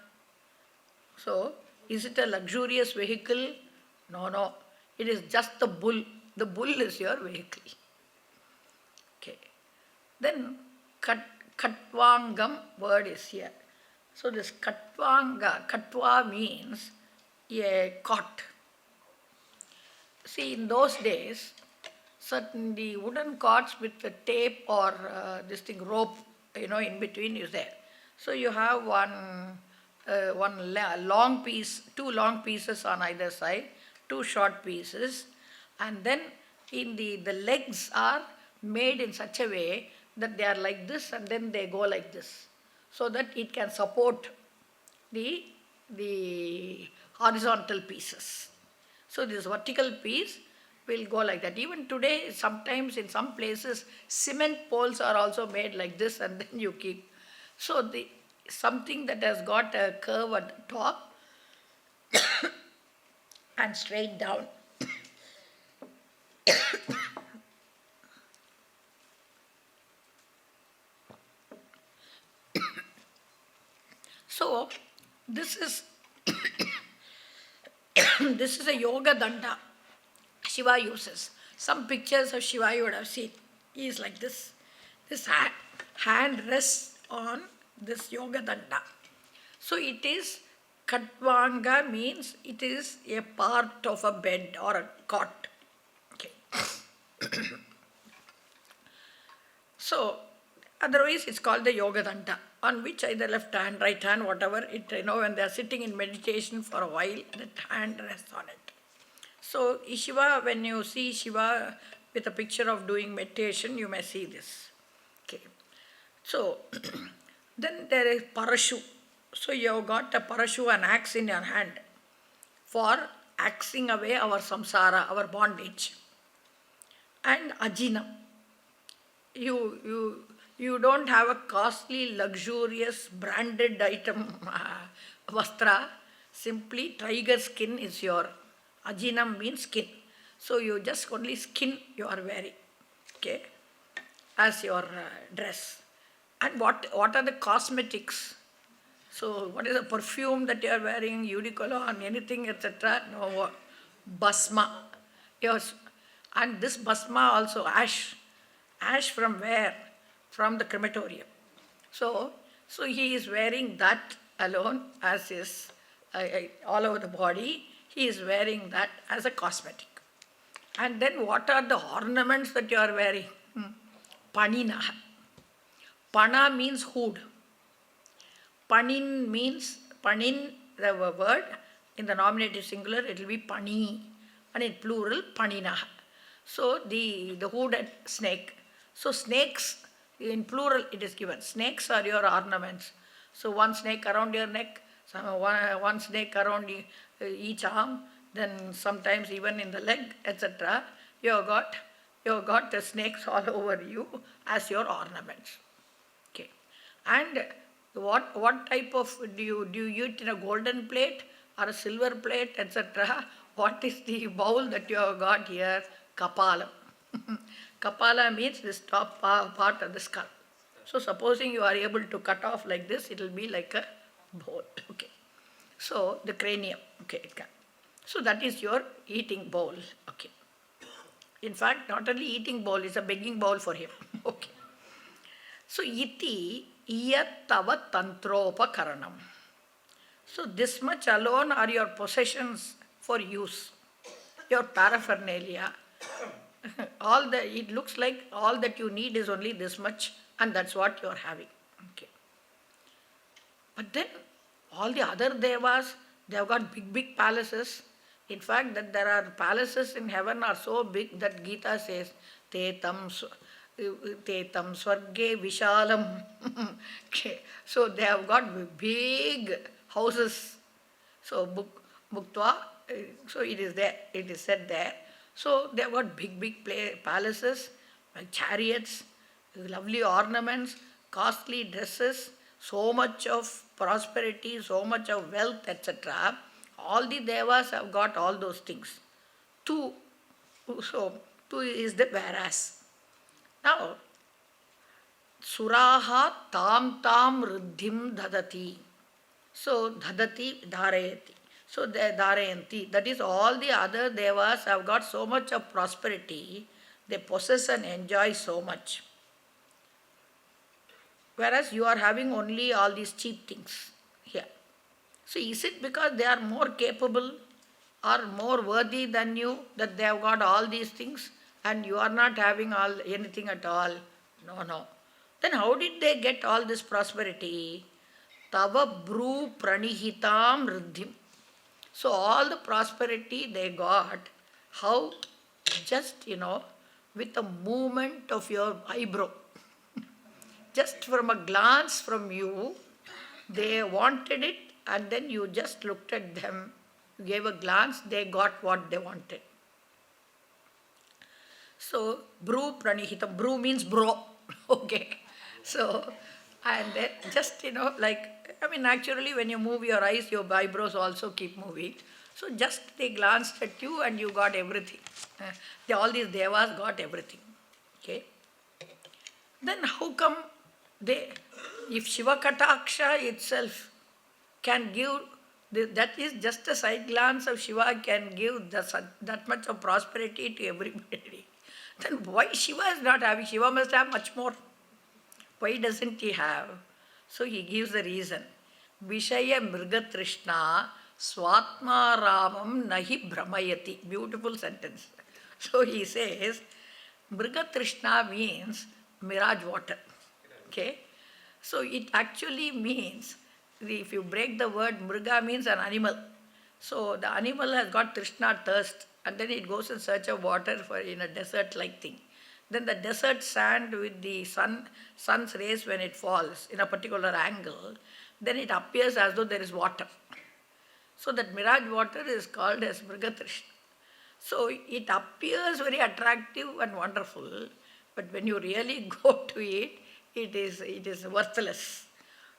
So, is it a luxurious vehicle? No. It is just the bull. The bull is your vehicle. Okay. Then, Katvangam word is here. So, this Katvanga, Katva means a cot. See, in those days, certainly wooden cots with the tape or this thing, rope, in between is there. So you have one long piece, two long pieces on either side, two short pieces, and then in the legs are made in such a way that they are like this and then they go like this, so that it can support the horizontal pieces. So this vertical piece will go like that. Even today, sometimes in some places, cement poles are also made like this and then you keep. So something that has got a curve at the top and straight down. So this is this is a yoga danda Shiva uses. Some pictures of Shiva you would have seen. He is like this. This hand rests on this yoga danda. So it is Katvanga, means it is a part of a bed or a cot. Okay. So otherwise it's called the yoga danda, on which either left hand, right hand, whatever it, when they are sitting in meditation for a while, that hand rests on it. So Shiva, when you see Shiva with a picture of doing meditation, you may see this. Okay. So then there is Parashu. So you have got a Parashu, an axe in your hand for axing away our samsara, our bondage. And Ajinam. You don't have a costly, luxurious, branded item, vastra. Simply tiger skin is your, Ajinam means skin. So you just only skin you are wearing, okay, as your dress. And what are the cosmetics? So what is the perfume that you are wearing, Unicolon, anything, etc.? No, Basma. Yes. And this Basma also, ash. Ash from where? From the crematorium. So he is wearing that alone as his, all over the body, he is wearing that as a cosmetic. And then what are the ornaments that you are wearing? Panina. Pana means hood. Panin means, panin, the word. In the nominative singular, it will be pani, and in plural, paninaha. So the hooded snake. So snakes, in plural it is given. Snakes are your ornaments. So one snake around your neck, one snake around each arm, then sometimes even in the leg, etc. You have got the snakes all over you as your ornaments. Okay. And what type of, do you eat in a golden plate or a silver plate, etc.? What is the bowl that you have got here? Kapala. Kapala means this top part of the skull. So supposing you are able to cut off like this, it will be like a bowl. Okay. So the cranium. Okay, it can. So that is your eating bowl. Okay. In fact, not only eating bowl, it's a begging bowl for him. Okay. So iti iyattava tantropa. So this much alone are your possessions for use, your paraphernalia. It looks like all that you need is only this much, and that's what you are having. Okay. But then all the other devas, they have got big palaces. In fact, that there are palaces in heaven are so big that Gita says, Tetam Swarge Vishalam. Okay. So they have got big houses. So Bhuktva, so it is there, it is said there. So they have got big palaces, chariots, lovely ornaments, costly dresses, so much of prosperity, so much of wealth, etc. All the devas have got all those things. Two is the whereas. Now, Suraha tam riddhim dadati. So, dadati dharayati. So, they dharayanti. That is, all the other devas have got so much of prosperity, they possess and enjoy so much. Whereas you are having only all these cheap things here. So, is it because they are more capable or more worthy than you that they have got all these things and you are not having anything at all? No. Then how did they get all this prosperity? Tava bru pranihitam riddhim. So all the prosperity they got, how? Just, with a movement of your eyebrow. Just from a glance from you, they wanted it, and then you just looked at them, gave a glance, they got what they wanted. So, bru pranihita, bru means bro, okay. So, and then just, naturally when you move your eyes, your eyebrows also keep moving. So, just they glanced at you and you got everything. All these devas got everything, okay. Then how come if Shiva Kataksha itself can give, that is just a side glance of Shiva can give that much of prosperity to everybody. Then why Shiva is not having? Shiva must have much more. Why doesn't he have? So he gives the reason. Vishaya Mrigatrishna Swatma Ramam Nahi Brahmayati. Beautiful sentence. So he says, Mrigatrishna means mirage water. Okay? So it actually means, if you break the word, Mriga means an animal. So the animal has got Trishna, thirst, and then it goes in search of water in a desert-like thing. Then the desert sand with the sun's rays when it falls in a particular angle, then it appears as though there is water. So that mirage water is called as Mrigatrishna. So it appears very attractive and wonderful, but when you really go to it, it is worthless.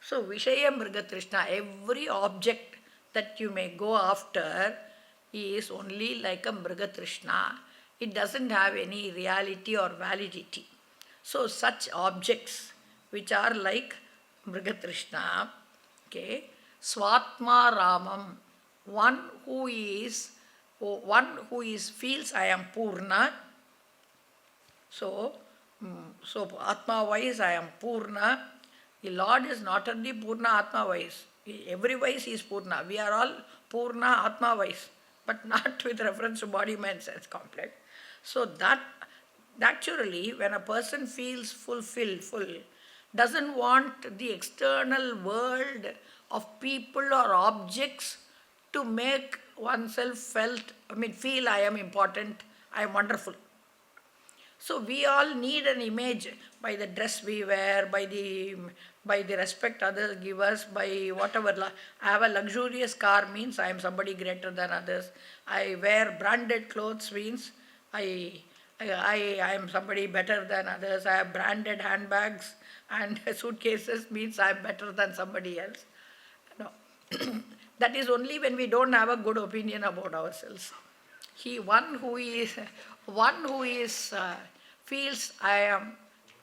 So Vishaya Mrigatrishna, every object that you may go after is only like a Mrigatrishna. It doesn't have any reality or validity. So such objects which are like Mrigatrishna, okay, Swatma Ramam, one who feels I am Purna. So Atma wise I am Purna. The Lord is not only Purna Atma wise. Every wise he is Purna. We are all Purna Atma wise, but not with reference to body, mind, sense complex. So that naturally when a person feels fulfilled, doesn't want the external world of people or objects to make oneself feel I am important, I am wonderful. So we all need an image by the dress we wear, by the respect others give us, by whatever. I have a luxurious car means I am somebody greater than others. I wear branded clothes means I, I am somebody better than others. I have branded handbags and suitcases means I am better than somebody else. No. That is only when we don't have a good opinion about ourselves. One who is feels I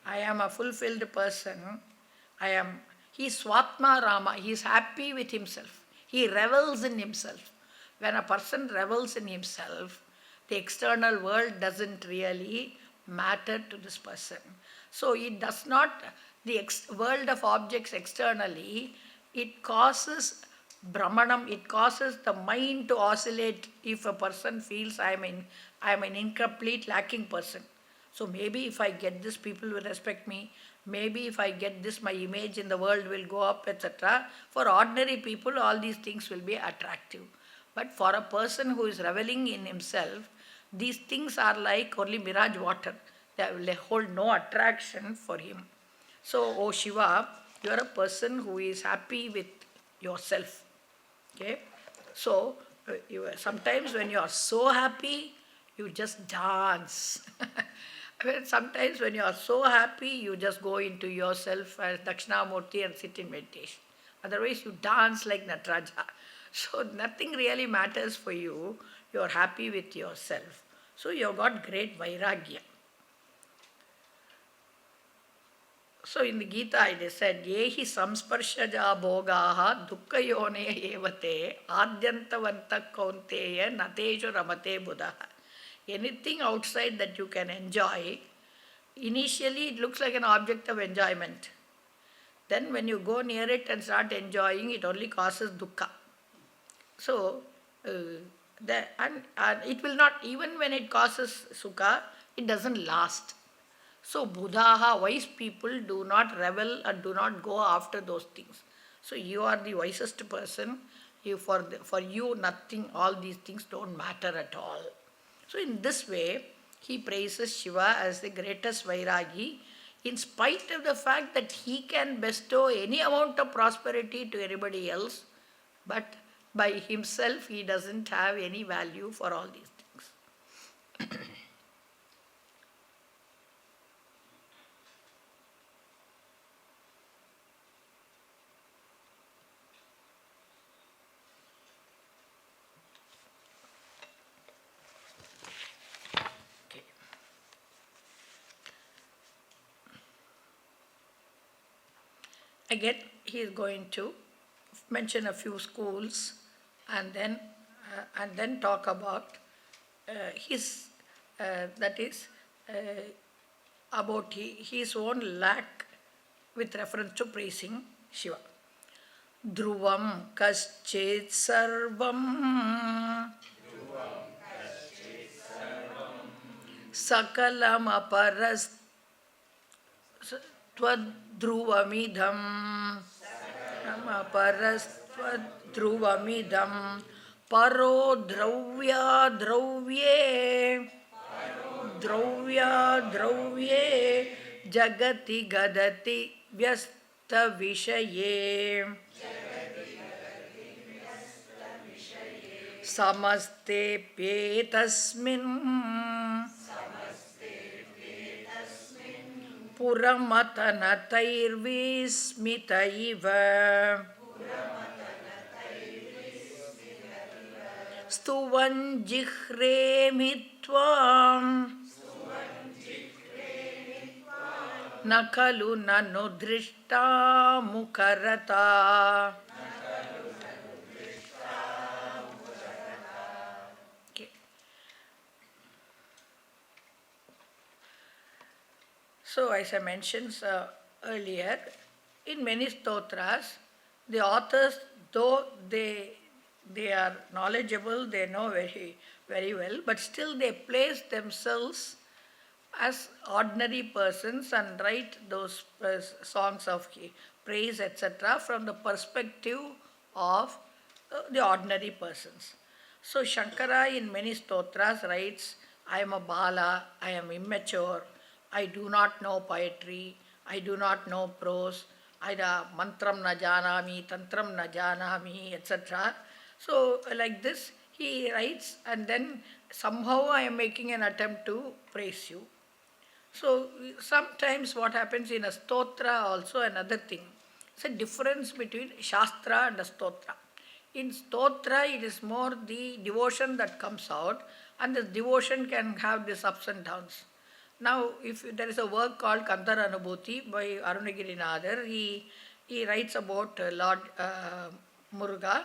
am a fulfilled person. He is Swatma Rama. He is happy with himself. He revels in himself. When a person revels in himself, the external world doesn't really matter to this person. So it does not, the world of objects externally, it causes Brahmanam, it causes the mind to oscillate if a person feels I am an incomplete, lacking person. So maybe if I get this, people will respect me. Maybe if I get this, my image in the world will go up, etc. For ordinary people, all these things will be attractive. But for a person who is reveling in himself, these things are like only mirage water. They will hold no attraction for him. So, O Shiva, you are a person who is happy with yourself. Okay? So, sometimes when you are so happy, you just dance. Sometimes when you are so happy, you just go into yourself as Dakshinamurti and sit in meditation. Otherwise, you dance like Nataraja. So, nothing really matters for you. You are happy with yourself. So, you have got great Vairagya. So in the Gita it is said, Yehi samsparshaja bhogaha dukkayone evate adyantavanta kaunteya nateshu ramate buddha. Anything outside that you can enjoy, initially it looks like an object of enjoyment. Then when you go near it and start enjoying, it only causes dukkha. So, and it will not, even when it causes sukha, it doesn't last. So Buddhaha, wise people, do not revel and do not go after those things. So you are the wisest person. For you, nothing, all these things don't matter at all. So in this way, he praises Shiva as the greatest Vairagi, in spite of the fact that he can bestow any amount of prosperity to anybody else, but by himself he doesn't have any value for all these things. Again, he is going to mention a few schools and then talk about his about his own lack with reference to praising Shiva. Dhruvam kaschet sarvam sakalam aparas Tvad-dhruvamidham Parastvad-dhruvamidham Paro dravya-dravye Jagati gadati vyasta vishaye Samaste petasmin Puramatanairvismita iva Stuvan jihre mitvam Nakalu nanudrishta mukarata. So, as I mentioned earlier, in many stotras, the authors, though they are knowledgeable, they know very, very well, but still they place themselves as ordinary persons and write those songs of praise, etc., from the perspective of the ordinary persons. So Shankara in many stotras writes, I am a bala, I am immature, I do not know poetry, I do not know prose, I mantram na janami, tantram na janami, etc. So like this he writes, and then somehow I am making an attempt to praise you. So sometimes what happens in a stotra also another thing. It's a difference between Shastra and a stotra. In stotra it is more the devotion that comes out, and this devotion can have these ups and downs. Now if there is a work called Kantara Anubhuti by Arunagirinadar, he writes about Lord Muruga.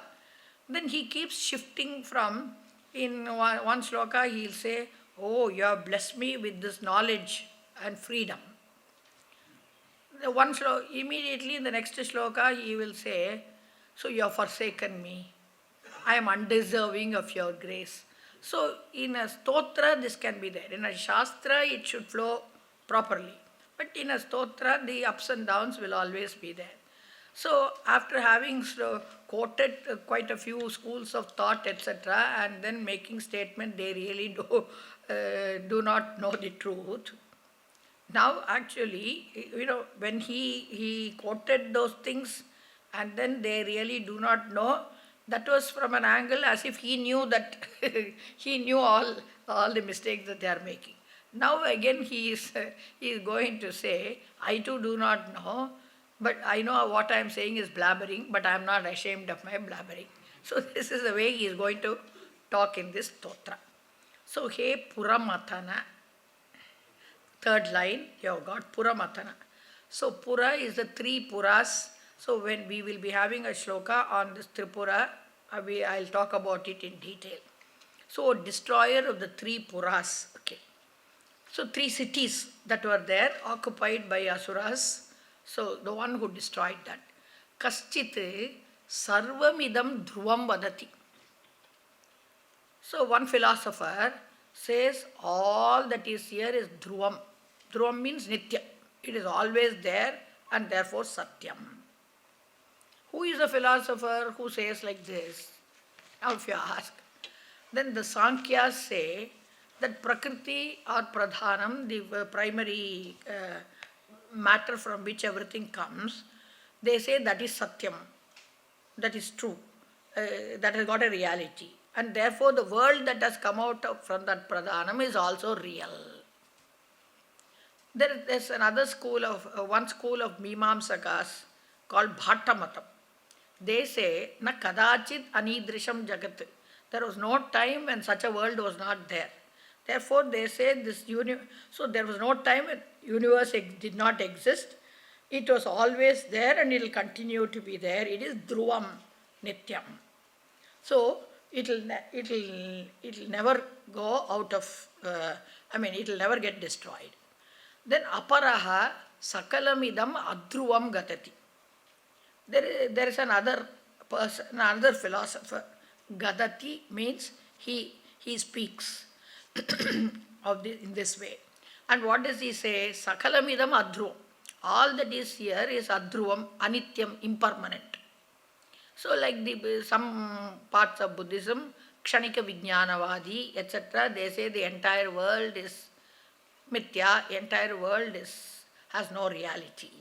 Then he keeps shifting from, in one sloka he will say, oh, you have blessed me with this knowledge and freedom. Immediately in the next shloka he will say, so you have forsaken me. I am undeserving of your grace. So in a stotra this can be there. In a shastra it should flow properly. But in a stotra the ups and downs will always be there. So after having quoted quite a few schools of thought, etc., and then making statement they really do not know the truth. Now actually, when he quoted those things and then they really do not know, that was from an angle as if he knew that he knew all the mistakes that they are making. Now again he is going to say, I too do not know, but I know what I am saying is blabbering, but I am not ashamed of my blabbering. So this is the way he is going to talk in this stotra. So, He Puramatana, third line, you have got Puramatana. So Pura is the three Puras. So when we will be having a shloka on this Tripura, I'll talk about it in detail. So destroyer of the three Puras. Okay. So three cities that were there occupied by Asuras. So the one who destroyed that. Kaschit sarvamidam dhruvam vadati. So one philosopher says all that is here is dhruvam. Dhruvam means nitya. It is always there and therefore satyam. Who is a philosopher who says like this? Now if you ask, then the Sankhyas say that Prakriti or Pradhanam, the primary matter from which everything comes, they say that is Satyam, that is true, that has got a reality. And therefore the world that has come out from that Pradhanam is also real. There's another school of, one school of Mimamsakas called Bhattamatam. They say, na kadachit anidrisham jagat. There was no time when such a world was not there. Therefore, they say this so there was no time when universe did not exist. It was always there and it will continue to be there. It is dhruvam nityam. So it will never go out of. It will never get destroyed. Then aparaha sakalamidam adhruvam gatati. There is another person, another philosopher. Gadati means he speaks in this way. And what does he say? Sakalamidam adhruvam. All that is here is adhruvam, anityam, impermanent. So like some parts of Buddhism, kshanika vijnanavadi, etc., they say the entire world is mithya, entire world has no reality.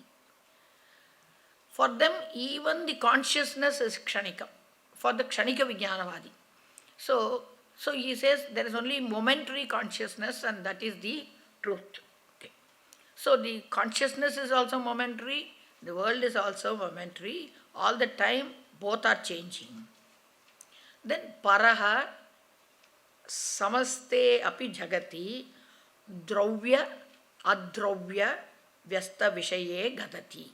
For them, even the consciousness is kshanika, for the kshanika vijnanavadi. So he says there is only momentary consciousness and that is the truth. Okay. So the consciousness is also momentary, the world is also momentary, all the time both are changing. Then paraha samaste api jagati dravya adravya vyasta vishaye gadati.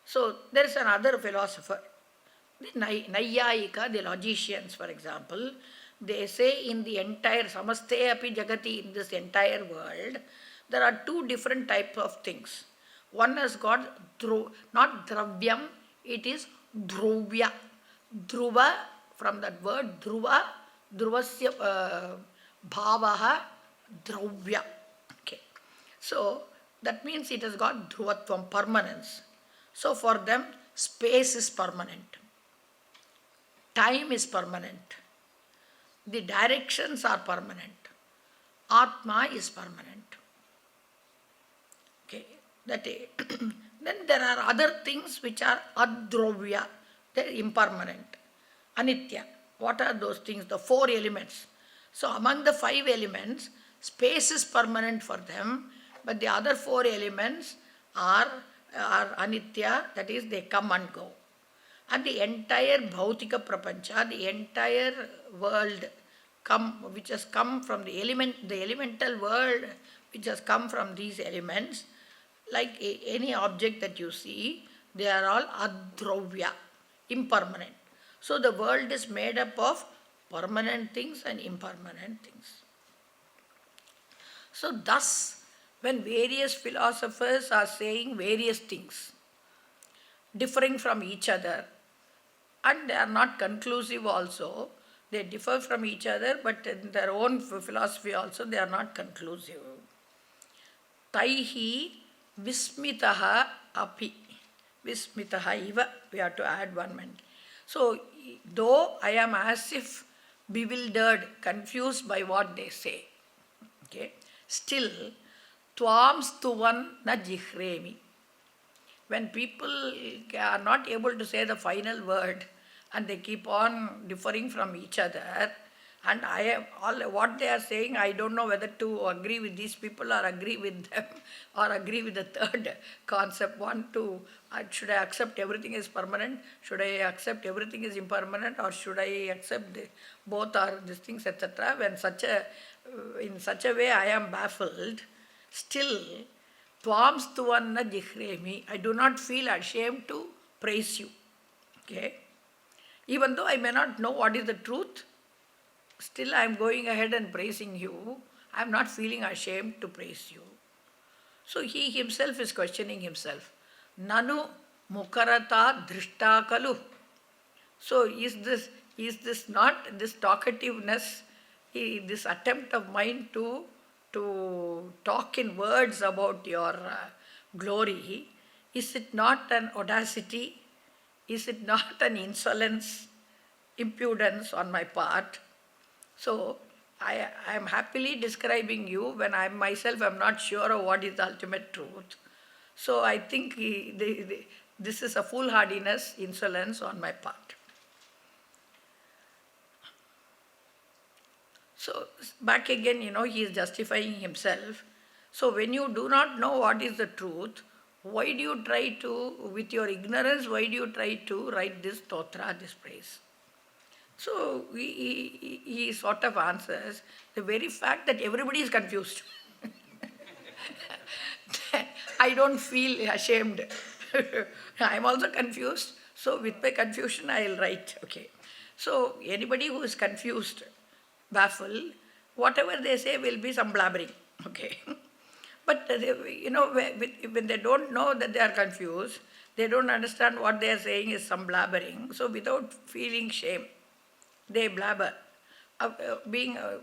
So there is another philosopher, the Nayyayika, the logicians for example, they say in the entire samaste api jagati, in this entire world, there are two different types of things. One has got not dravyam, it is dhruvya. Dhruva, from that word dhruva, dhruvasya bhavaha dravya. Okay. So that means it has got dhruvatvam, permanence. So for them, space is permanent, time is permanent, the directions are permanent, Atma is permanent. Okay, that is. Then there are other things which are adrovya, they are impermanent, anitya. What are those things? The four elements. So among the five elements, space is permanent for them, but the other four elements are anitya, that is they come and go. And the entire bhautika prapancha, the entire world which has come from the elemental world which has come from these elements, like any object that you see, they are all adrovya, impermanent. So the world is made up of permanent things and impermanent things. So thus, when various philosophers are saying various things, differing from each other, and they are not conclusive also, they differ from each other, but in their own philosophy also they are not conclusive. Taihi vismitaha api. Vismitaha iva, we have to add one minute. So, though I am as if bewildered, confused by what they say, okay, still, tvam stuvan na jihremi. When people are not able to say the final word and they keep on differing from each other, and I am all what they are saying, I don't know whether to agree with these people or agree with them or agree with the third concept. One, two, should I accept everything is permanent? Should I accept everything is impermanent? Or should I accept both are these things, etc.? When in such a way I am baffled, still, tvam stuvanna jihremi, I do not feel ashamed to praise you. Okay? Even though I may not know what is the truth, still I am going ahead and praising you. I am not feeling ashamed to praise you. So he himself is questioning himself. Nanu mukarata drishta kalu. So is this not this talkativeness, this attempt of mine to talk in words about your glory, is it not an audacity? Is it not an insolence, impudence on my part? So, I am happily describing you when I myself am not sure of what is the ultimate truth. So, I think this is a foolhardiness, insolence on my part. So, back again, he is justifying himself. So, when you do not know what is the truth, why do you try to, with your ignorance, why do you try to write this stotra, this praise? So he sort of answers the very fact that everybody is confused. I don't feel ashamed. I am also confused. So with my confusion I will write. Okay. So anybody who is confused, baffled, whatever they say will be some blabbering. Okay. But when they don't know that they are confused, they don't understand what they are saying is some blabbering. So without feeling shame, they blabber,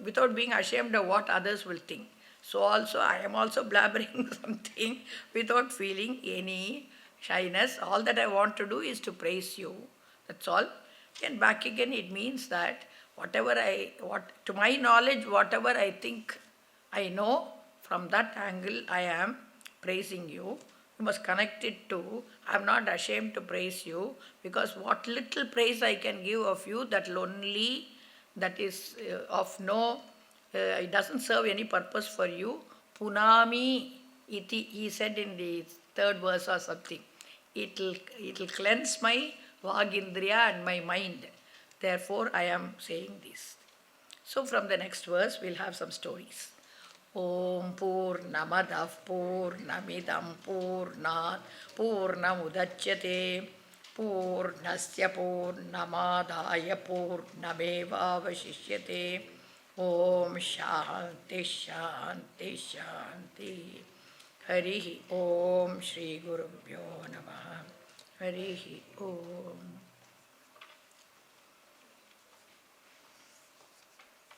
without being ashamed of what others will think. So also I am also blabbering something without feeling any shyness. All that I want to do is to praise you. That's all. And back again it means that to my knowledge, whatever I think I know, from that angle I am praising you. You must connect it to, I am not ashamed to praise you, because what little praise I can give of you, that lonely, that is of no, it doesn't serve any purpose for you. Punami iti, he said in the third verse or something. It'll cleanse my vagindriya and my mind. Therefore I am saying this. So from the next verse we'll have some stories. Om Purnamadav Purnamidam Purnat Purnamudachyate Purnasya Purnamadaya Purnameva Vashishyate. Om Shanti Shanti Shanti. Harihi Om Shri Gurubhyo Namaha. Harihi Om.